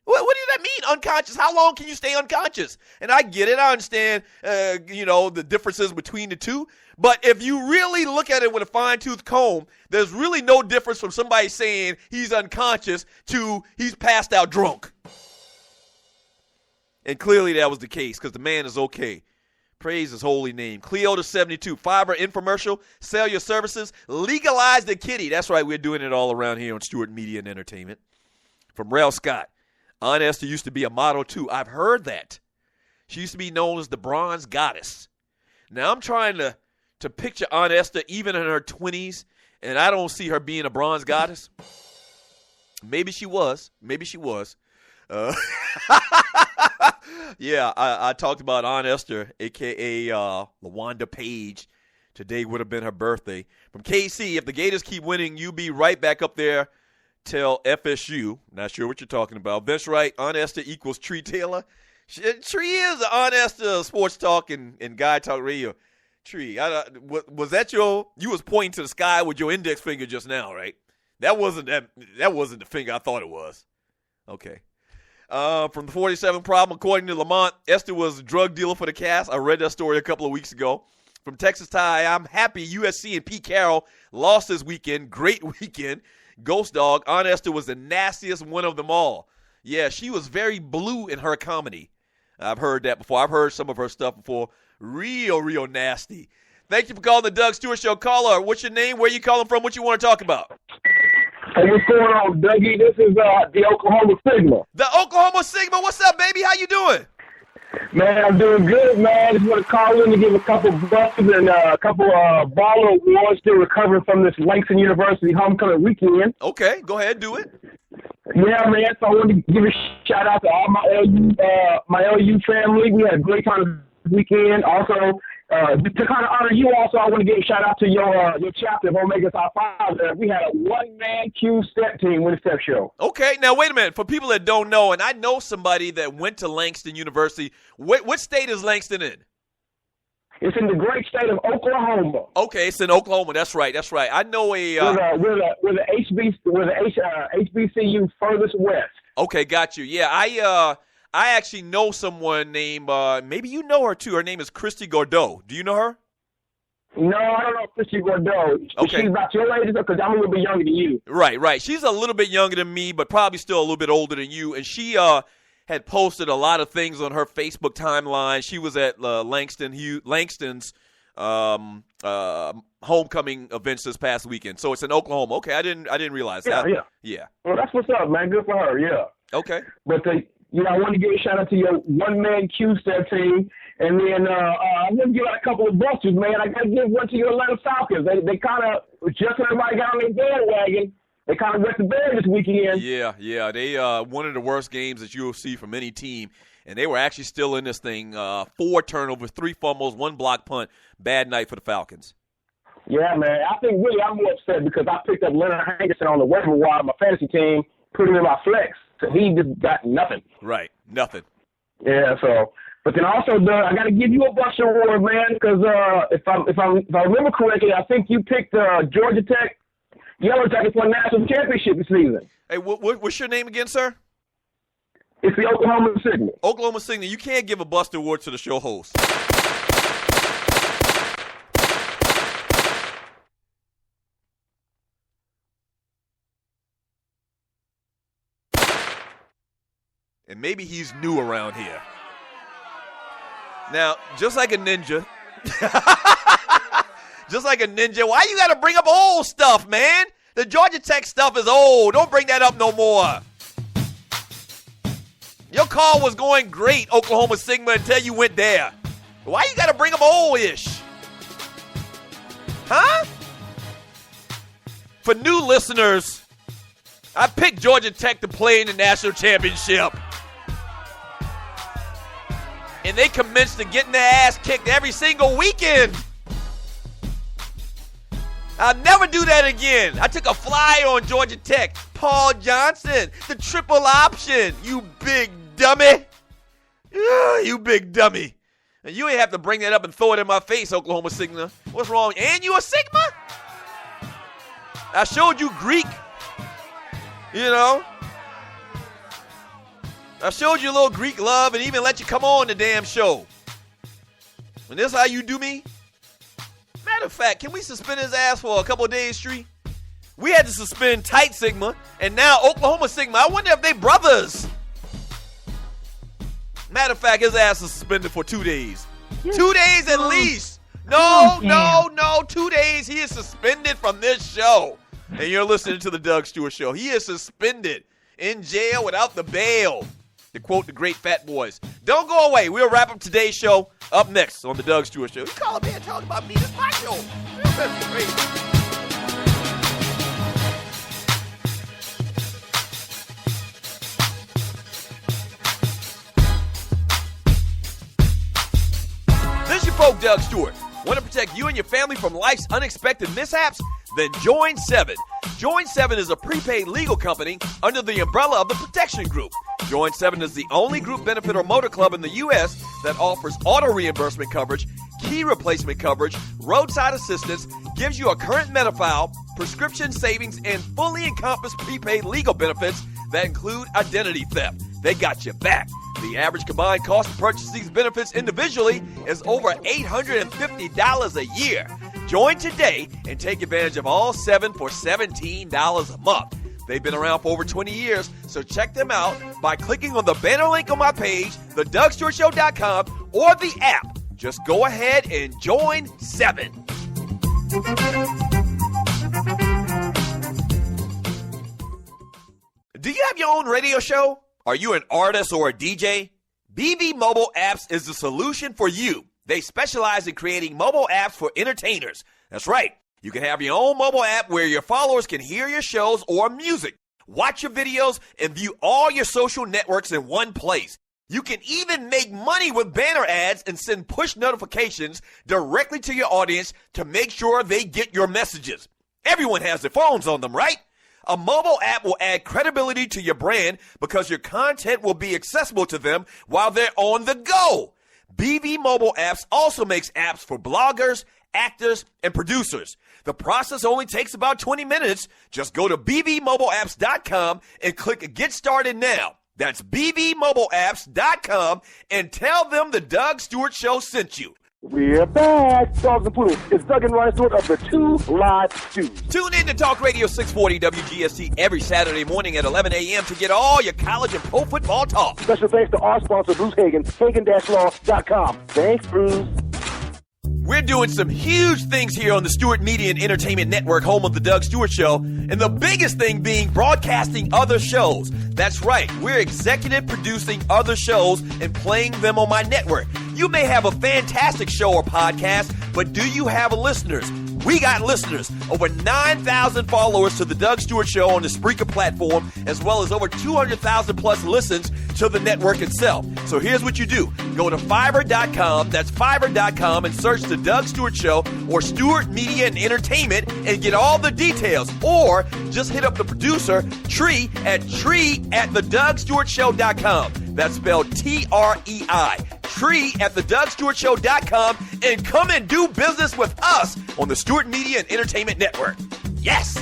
What does that mean, unconscious? How long can you stay unconscious? And I get it. I understand, the differences between the two. But if you really look at it with a fine-tooth comb, there's really no difference from somebody saying he's unconscious to he's passed out drunk. And clearly that was the case, because the man is okay. Praise his holy name. Cleota 72, fiber infomercial, sell your services, legalize the kitty. That's right, we're doing it all around here on Stewart Media and Entertainment. From Rel Scott. Aunt Esther used to be a model, too. I've heard that. She used to be known as the Bronze Goddess. Now, I'm trying to picture Aunt Esther even in her 20s, and I don't see her being a Bronze Goddess. Maybe she was. Yeah, I talked about Aunt Esther, a.k.a. LaWanda Page. Today would have been her birthday. From KC, if the Gators keep winning, you be right back up there. Tell FSU. Not sure what you're talking about. That's right. Aunt Esther equals Tree Taylor. Tree is the Aunt Esther sports talk and guy talk radio. Tree, was that you was pointing to the sky with your index finger just now, right? That wasn't the finger I thought it was. Okay. From the 47 problem, according to Lamont, Esther was a drug dealer for the Cast. I read that story a couple of weeks ago. From Texas Tie, I'm happy USC and Pete Carroll lost this weekend. Great weekend. Ghost Dog, Aunt Esther was the nastiest one of them all. Yeah, she was very blue in her comedy. I've heard that before. I've heard some of her stuff before. Real nasty. Thank you for calling the Doug Stewart Show. Caller, what's your name? Where you calling from? What you want to talk about? Hey, what's going on, Dougie? This is the Oklahoma Sigma. The Oklahoma Sigma. What's up, baby? How you doing? Man, I'm doing good, man. Just want to call in to give a couple buses and a couple baller awards. Still recovering from this Langston University homecoming weekend. Okay, go ahead, do it. Yeah, man. So I want to give a shout out to all my LU family. We had a great time this weekend. Also, to kind of honor you, also I want to give a shout out to your chapter of Omega Top 5. We had a one-man Q step team with a step show. Okay, now wait a minute. For people that don't know, and I know somebody that went to Langston University. What state is Langston in? It's in the great state of Oklahoma. Okay, it's in Oklahoma. That's right. I know we're the HBCU furthest west. Okay, got you. Yeah, I actually know someone named maybe you know her too. Her name is Christy Gordeau. Do you know her? No, I don't know Christy Gordeau. Okay. She's about your age because I'm a little bit younger than you. Right. She's a little bit younger than me, but probably still a little bit older than you. And she had posted a lot of things on her Facebook timeline. She was at Langston's homecoming events this past weekend. So it's in Oklahoma. Okay, I didn't realize that. Yeah. Well, that's what's up, man. Good for her. Yeah. Okay. But I want to give a shout out to your one-man Q-step team. And then I'm going to give out a couple of busters, man. I got to give one to your Atlanta Falcons. They kind of, just when everybody got on their bandwagon, they kind of wet the bed this weekend. Yeah. They one of the worst games that you'll see from any team. And they were actually still in this thing. 4 turnovers, 3 fumbles, 1 block punt. Bad night for the Falcons. Yeah, man. I think really I'm more upset because I picked up Leonard Hankerson on the waiver wire, my fantasy team, put him in my flex. So he just got nothing. Right, nothing. Yeah, so. But then also, Doug, I got to give you a Buster award, man, because if I remember correctly, I think you picked Georgia Tech Yellow Jackets for a national championship this season. Hey, what's your name again, sir? It's the Oklahoma Sigma. Oklahoma Sigma. You can't give a Buster award to the show host. And maybe he's new around here. Now, just like a ninja, why you got to bring up old stuff, man? The Georgia Tech stuff is old. Don't bring that up no more. Your call was going great, Oklahoma Sigma, until you went there. Why you got to bring up old-ish? Huh? For new listeners, I picked Georgia Tech to play in the national championship. And they commenced to getting their ass kicked every single weekend. I'll never do that again. I took a flyer on Georgia Tech. Paul Johnson, the triple option. You big dummy. You big dummy. And you ain't have to bring that up and throw it in my face, Oklahoma Sigma. What's wrong? And you a Sigma? I showed you Greek. You know? I showed you a little Greek love and even let you come on the damn show. And this how you do me? Matter of fact, can we suspend his ass for a couple of days, Street? We had to suspend Tight Sigma, and now Oklahoma Sigma. I wonder if they brothers. Matter of fact, his ass is suspended for 2 days. 2 days at least. No. 2 days. He is suspended from this show. And you're listening to the Doug Stewart Show. He is suspended in jail without the bail, to quote the great Fat Boys. Don't go away. We'll wrap up today's show up next on the Doug Stewart Show. You call me and talk about me. This is my show. That's great. This is your folk, Doug Stewart. Want to protect you and your family from life's unexpected mishaps? Then join 7. Join 7 is a prepaid legal company under the umbrella of the Protection Group. Join 7 is the only group benefit or motor club in the U.S. that offers auto reimbursement coverage, key replacement coverage, roadside assistance, gives you a current Medi-file, prescription savings, and fully encompassed prepaid legal benefits that include identity theft. They got you back. The average combined cost to purchase these benefits individually is over $850 a year. Join today and take advantage of all 7 for $17 a month. They've been around for over 20 years, so check them out by clicking on the banner link on my page, thedougstewartshow.com, or the app. Just go ahead and join 7. Do you have your own radio show? Are you an artist or a DJ? BB Mobile Apps is the solution for you. They specialize in creating mobile apps for entertainers. That's right. You can have your own mobile app where your followers can hear your shows or music, watch your videos, and view all your social networks in one place. You can even make money with banner ads and send push notifications directly to your audience to make sure they get your messages. Everyone has their phones on them, right? A mobile app will add credibility to your brand because your content will be accessible to them while they're on the go. BB Mobile Apps also makes apps for bloggers, actors, and producers. The process only takes about 20 minutes. Just go to bbmobileapps.com and click Get Started Now. That's bbmobileapps.com and tell them the Doug Stewart Show sent you. We're back. Dogs and Poodles. It's Doug and Ryan Stewart of the Two Live Stews. Tune in to Talk Radio 640 WGST every Saturday morning at 11 a.m. to get all your college and pro football talk. Special thanks to our sponsor, Bruce Hagen, Hagen-Law.com. Thanks, Bruce. We're doing some huge things here on the Stewart Media and Entertainment Network, home of the Doug Stewart Show, and the biggest thing being broadcasting other shows. That's right, we're executive producing other shows and playing them on my network. You may have a fantastic show or podcast, but do you have listeners? We got listeners. Over 9,000 followers to the Doug Stewart Show on the Spreaker platform, as well as over 200,000 plus listens to the network itself. So here's what you do. Go to Fiverr.com, that's Fiverr.com, and search the Doug Stewart Show or Stewart Media and Entertainment and get all the details. Or just hit up the producer, Tree at TreeAtTheDougStewartShow.com. That's spelled Trei. Tree at TheDougStewartShow.com, and come and do business with us on the Stewart Media and Entertainment Network. Yes!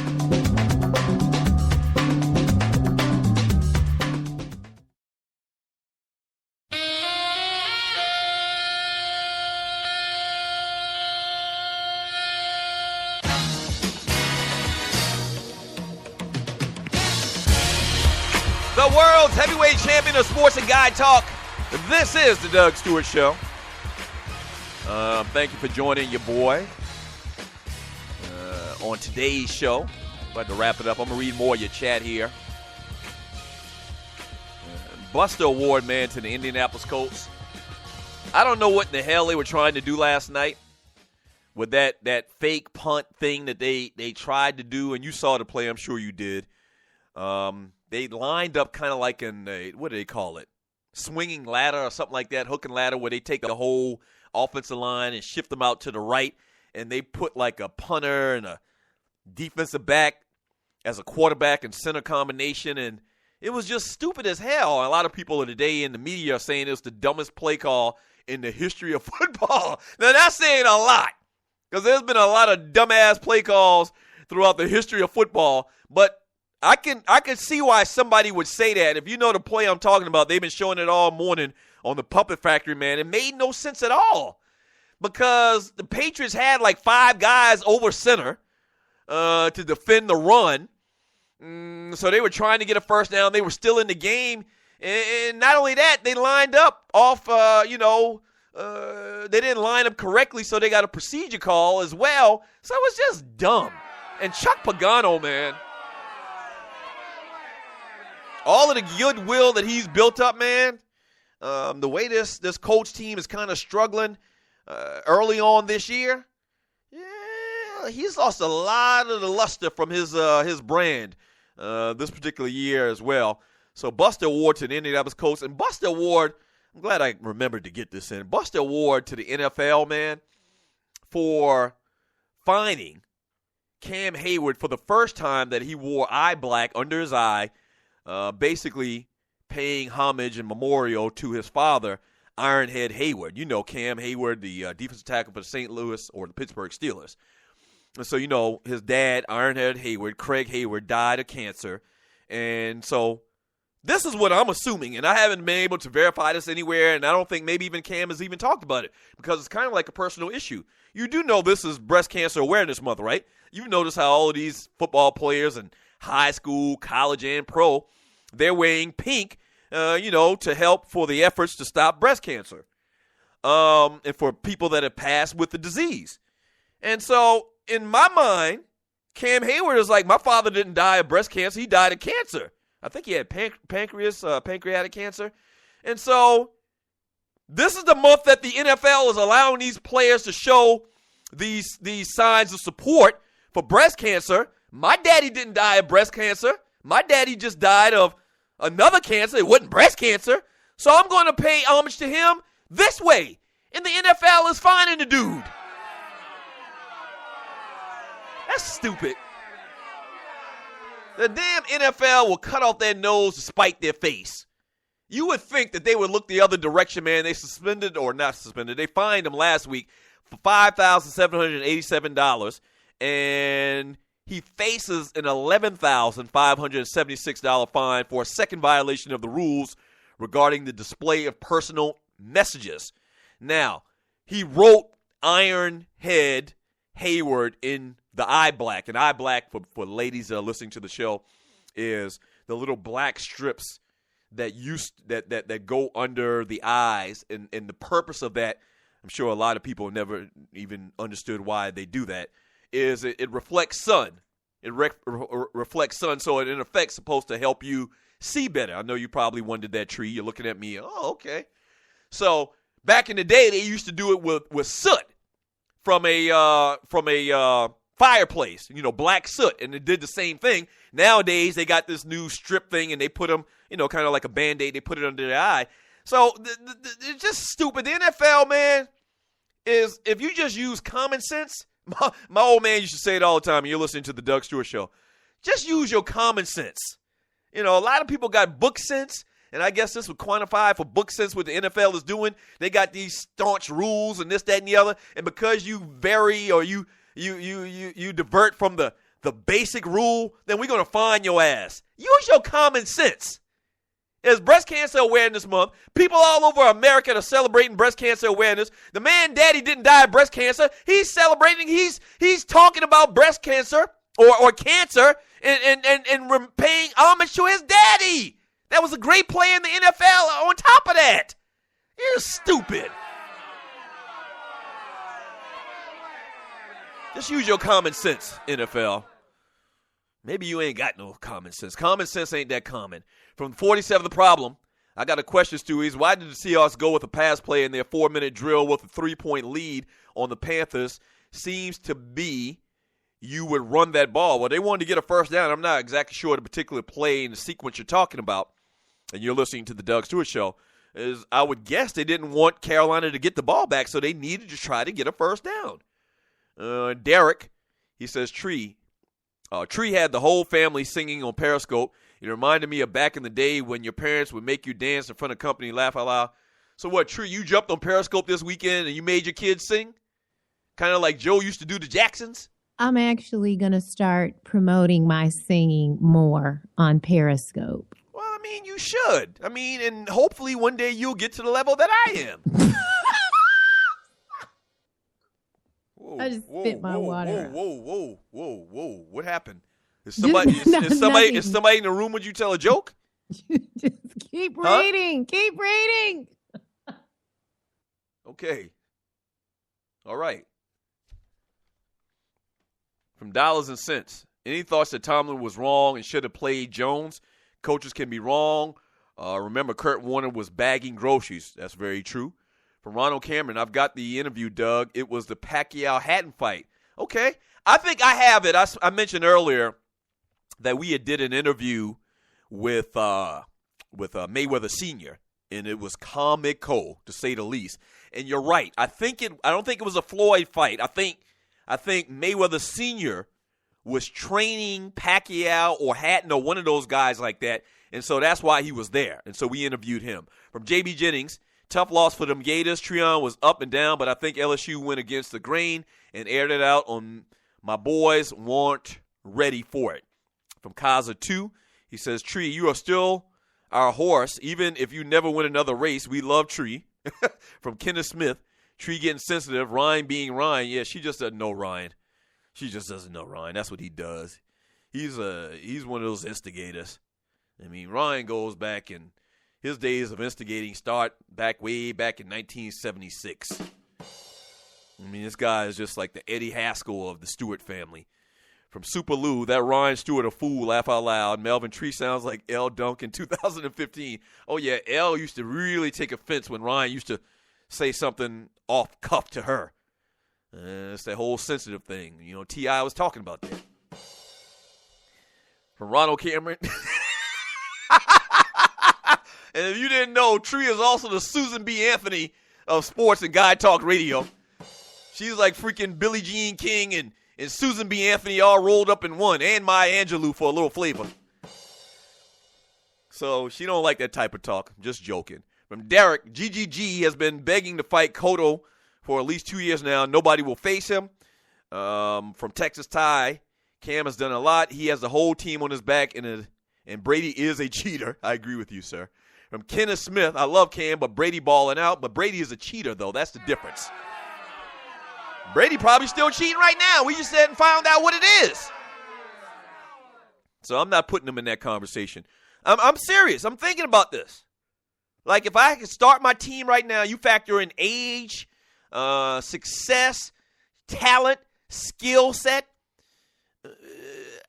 The world's heavyweight champion of sports and guy talk. This is the Doug Stewart Show. Thank you for joining your boy on today's show. About to wrap it up. I'm going to read more of your chat here. Buster Award, man, to the Indianapolis Colts. I don't know what in the hell they were trying to do last night with that fake punt thing that they tried to do, and you saw the play. I'm sure you did. They lined up kind of like in a, what do they call it? Swinging ladder or something like that, hook and ladder, where they take the whole offensive line and shift them out to the right, and they put like a punter and a defensive back as a quarterback and center combination, and it was just stupid as hell. A lot of people today in the media are saying it was the dumbest play call in the history of football. Now, that's saying a lot, because there's been a lot of dumbass play calls throughout the history of football, but I can see why somebody would say that. If you know the play I'm talking about, they've been showing it all morning on the Puppet Factory, man. It made no sense at all because the Patriots had like 5 guys over center to defend the run. So they were trying to get a first down. They were still in the game. And not only that, they lined up off, they didn't line up correctly, so they got a procedure call as well. So it was just dumb. And Chuck Pagano, man. all of the goodwill that he's built up, man, the way this coach team is kind of struggling early on this year, yeah, he's lost a lot of the luster from his brand this particular year as well. So Buster Award to the Indianapolis Colts, and Buster Award, I'm glad I remembered to get this in. Buster Award to the NFL, man, for finding Cam Hayward for the first time that he wore eye black under his eye, basically paying homage and memorial to his father, Ironhead Hayward. You know Cam Hayward, the defensive tackle for the St. Louis or the Pittsburgh Steelers. And so, you know, his dad, Ironhead Hayward, Craig Hayward, died of cancer. And so this is what I'm assuming, and I haven't been able to verify this anywhere, and I don't think maybe even Cam has even talked about it because it's kind of like a personal issue. You do know this is Breast Cancer Awareness Month, right? You've noticed how all of these football players in high school, college, and pro, they're wearing pink, to help for the efforts to stop breast cancer and for people that have passed with the disease. And so in my mind, Cam Hayward is like, my father didn't die of breast cancer. He died of cancer. I think he had pancreatic cancer. And so this is the month that the NFL is allowing these players to show these signs of support for breast cancer. My daddy didn't die of breast cancer. My daddy just died of another cancer. It wasn't breast cancer. So I'm going to pay homage to him this way. And the NFL is fining the dude. That's stupid. The damn NFL will cut off their nose to spite their face. You would think that they would look the other direction, man. They suspended, or not suspended, they fined him last week for $5,787, and he faces an $11,576 fine for a second violation of the rules regarding the display of personal messages. Now, he wrote Ironhead Hayward in the eye black, and eye black, for ladies that are listening to the show, is the little black strips that go under the eyes, and the purpose of that, I'm sure a lot of people never even understood why they do that, is it reflects sun. It reflects sun, so it in effect supposed to help you see better. I know you probably wondered that, Tree. You're looking at me. Oh, okay. So back in the day, they used to do it with soot from a fireplace, black soot, and it did the same thing. Nowadays, they got this new strip thing, and they put them, kind of like a Band-Aid, they put it under their eye. So it's just stupid. The NFL, man, is if you just use common sense, my old man used to say it all the time, and you're listening to the Doug Stewart Show, just use your common sense. A lot of people got book sense, and I guess this would quantify for book sense what the NFL is doing. They got these staunch rules and this, that, and the other, and because you vary or you divert from the basic rule, then we're going to fine your ass. Use your common sense. It's Breast Cancer Awareness Month. People all over America are celebrating breast cancer awareness. The man daddy didn't die of breast cancer. He's celebrating. He's talking about breast cancer or cancer and paying homage to his daddy. That was a great player in the NFL on top of that. You're stupid. Just use your common sense, NFL. Maybe you ain't got no common sense. Common sense ain't that common. From 47, the problem, I got a question, Stewie, is why did the Seahawks go with a pass play in their 4-minute drill with a 3-point lead on the Panthers? Seems to be you would run that ball. Well, they wanted to get a first down. I'm not exactly sure the particular play and the sequence you're talking about, and you're listening to the Doug Stewart Show, is I would guess they didn't want Carolina to get the ball back, so they needed to try to get a first down. Derek, he says, Tree had the whole family singing on Periscope. It reminded me of back in the day when your parents would make you dance in front of company and laugh out loud. So what, Tree, you jumped on Periscope this weekend and you made your kids sing? Kind of like Joe used to do the Jacksons? I'm actually going to start promoting my singing more on Periscope. Well, I mean, you should. I mean, and hopefully one day you'll get to the level that I am. I just spit my water out. Whoa. What happened? Is somebody in the room? Would you tell a joke? Just keep reading. Keep reading. Okay. All right. From Dollars and Cents. Any thoughts that Tomlin was wrong and should have played Jones? Coaches can be wrong. Remember, Kurt Warner was bagging groceries. That's very true. From Ronald Cameron, I've got the interview, Doug. It was the Pacquiao-Hatton fight. Okay. I think I have it. I mentioned earlier that we did an interview with Mayweather Sr., and it was comical, to say the least. And you're right. I don't think it was a Floyd fight. I think Mayweather Sr. was training Pacquiao or Hatton or one of those guys like that, and so that's why he was there. And so we interviewed him. From J.B. Jennings, tough loss for them Gators. Treon was up and down, but I think LSU went against the grain and aired it out on my boys weren't ready for it. From Kaza 2, he says, Tree, you are still our horse, even if you never win another race. We love Tree. From Kenneth Smith, Tree getting sensitive, Ryan being Ryan. Yeah, she just doesn't know Ryan. She just doesn't know Ryan. That's what he does. He's one of those instigators. I mean, Ryan goes back, and his days of instigating start way back in 1976. I mean, this guy is just like the Eddie Haskell of the Stewart family. From Super Lou, that Ryan Stewart a fool, laugh out loud. Melvin Tree sounds like L. Duncan 2015. Oh, yeah, L used to really take offense when Ryan used to say something off cuff to her. It's that whole sensitive thing. You know, T.I. was talking about that. From Ronald Cameron. And if you didn't know, Tree is also the Susan B. Anthony of sports and Guy Talk Radio. She's like freaking Billie Jean King and Susan B. Anthony all rolled up in one, and Maya Angelou for a little flavor. So she don't like that type of talk. I'm just joking. From Derek, GGG has been begging to fight Cotto for at least 2 years now. Nobody will face him. From Texas Ty, Cam has done a lot. He has the whole team on his back, and Brady is a cheater. I agree with you, sir. From Kenneth Smith, I love Cam, but Brady balling out. But Brady is a cheater, though. That's the difference. Brady probably still cheating right now. We just hadn't found out what it is. So I'm not putting him in that conversation. I'm serious. I'm thinking about this. Like, if I could start my team right now, you factor in age, success, talent, skill set.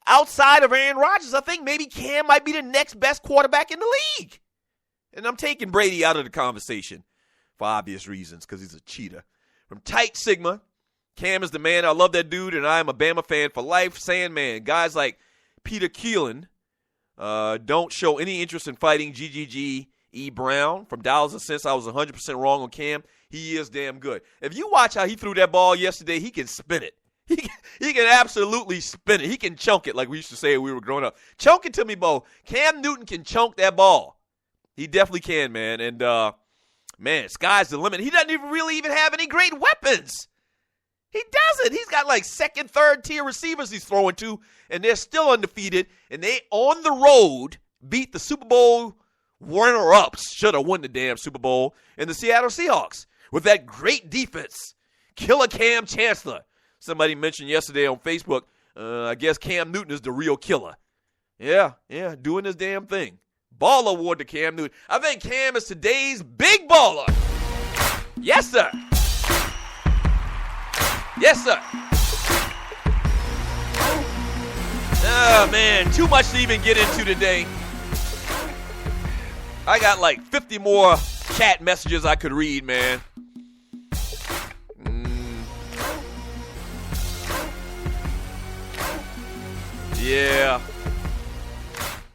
Outside of Aaron Rodgers, I think maybe Cam might be the next best quarterback in the league. And I'm taking Brady out of the conversation for obvious reasons because he's a cheater. From Tight Sigma, Cam is the man. I love that dude, and I am a Bama fan for life. Sandman, guys like Peter Keelan don't show any interest in fighting GGG E. Brown. From dollars and cents, I was 100% wrong on Cam. He is damn good. If you watch how he threw that ball yesterday, he can spin it. He can absolutely spin it. He can chunk it like we used to say when we were growing up. Chunk it to me, Bo. Cam Newton can chunk that ball. He definitely can, man. And, man, sky's the limit. He doesn't really have any great weapons. He doesn't. He's got like second, third tier receivers he's throwing to, and they're still undefeated. And they, on the road, beat the Super Bowl runner-ups, should have won the damn Super Bowl, and the Seattle Seahawks with that great defense. Killer Cam Chancellor. Somebody mentioned yesterday on Facebook, I guess Cam Newton is the real killer. Yeah, doing his damn thing. Ball award to Cam Newton. I think Cam is today's big baller. Yes, sir. Yes, sir. Oh, man, too much to even get into today. I got like 50 more chat messages I could read, man. Yeah.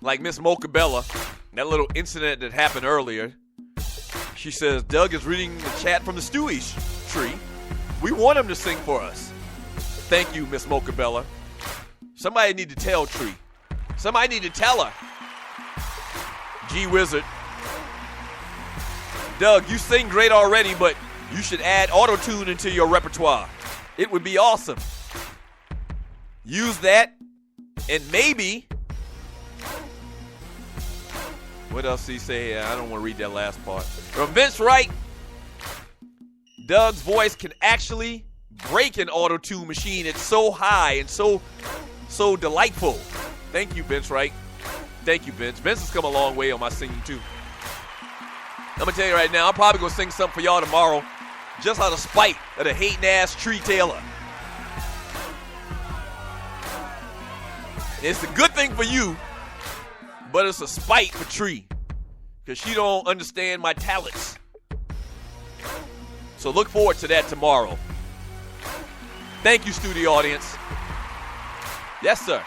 Like Miss Mocha Bella, that little incident that happened earlier. She says, Doug is reading the chat from the Stewie's tree. We want him to sing for us. Thank you, Miss Mocha Bella. Somebody need to tell Tree. Somebody need to tell her. G Wizard. Doug, you sing great already, but you should add auto-tune into your repertoire. It would be awesome. Use that, and maybe... What else did he say here? I don't want to read that last part. From Vince Wright, Doug's voice can actually break an auto-tune machine. It's so high and so delightful. Thank you, Vince Wright. Thank you, Vince. Vince has come a long way on my singing, too. I'm going to tell you right now, I'm probably going to sing something for y'all tomorrow just out of spite of the hating-ass Tree Taylor. It's a good thing for you, But it's a spite for Tree because she don't understand my talents. So look forward to that tomorrow. Thank you, studio audience. Yes, sir.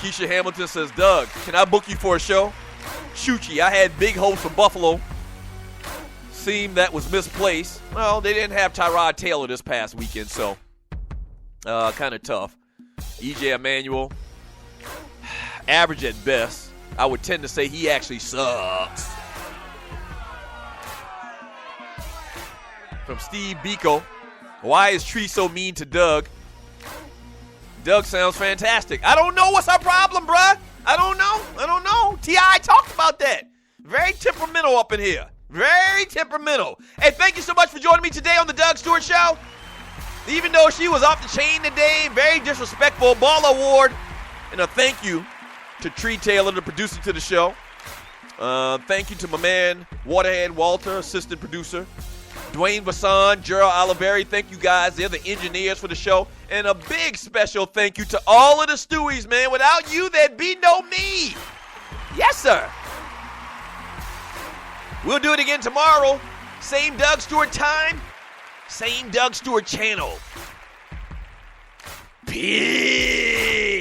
Keisha Hamilton says, Doug, can I book you for a show? Choochie, I had big hopes for Buffalo. Seemed that was misplaced. Well, they didn't have Tyrod Taylor this past weekend, so kind of tough. EJ Emanuel, average at best. I would tend to say he actually sucks. From Steve Biko, why is Tree so mean to Doug? Doug sounds fantastic. I don't know what's our problem, bruh. I don't know. T.I. talked about that. Very temperamental up in here. Very temperamental. Hey, thank you so much for joining me today on the Doug Stewart Show. Even though she was off the chain today, very disrespectful. Ball award. And a thank you to Tree Taylor, the producer to the show. Thank you to my man, Waterhead Walter, assistant producer. Dwayne Bassan, Gerald Oliveri, thank you guys. They're the engineers for the show. And a big special thank you to all of the Stewies, man. Without you, there'd be no me. Yes, sir. We'll do it again tomorrow. Same Doug Stewart time, same Doug Stewart channel. Peace.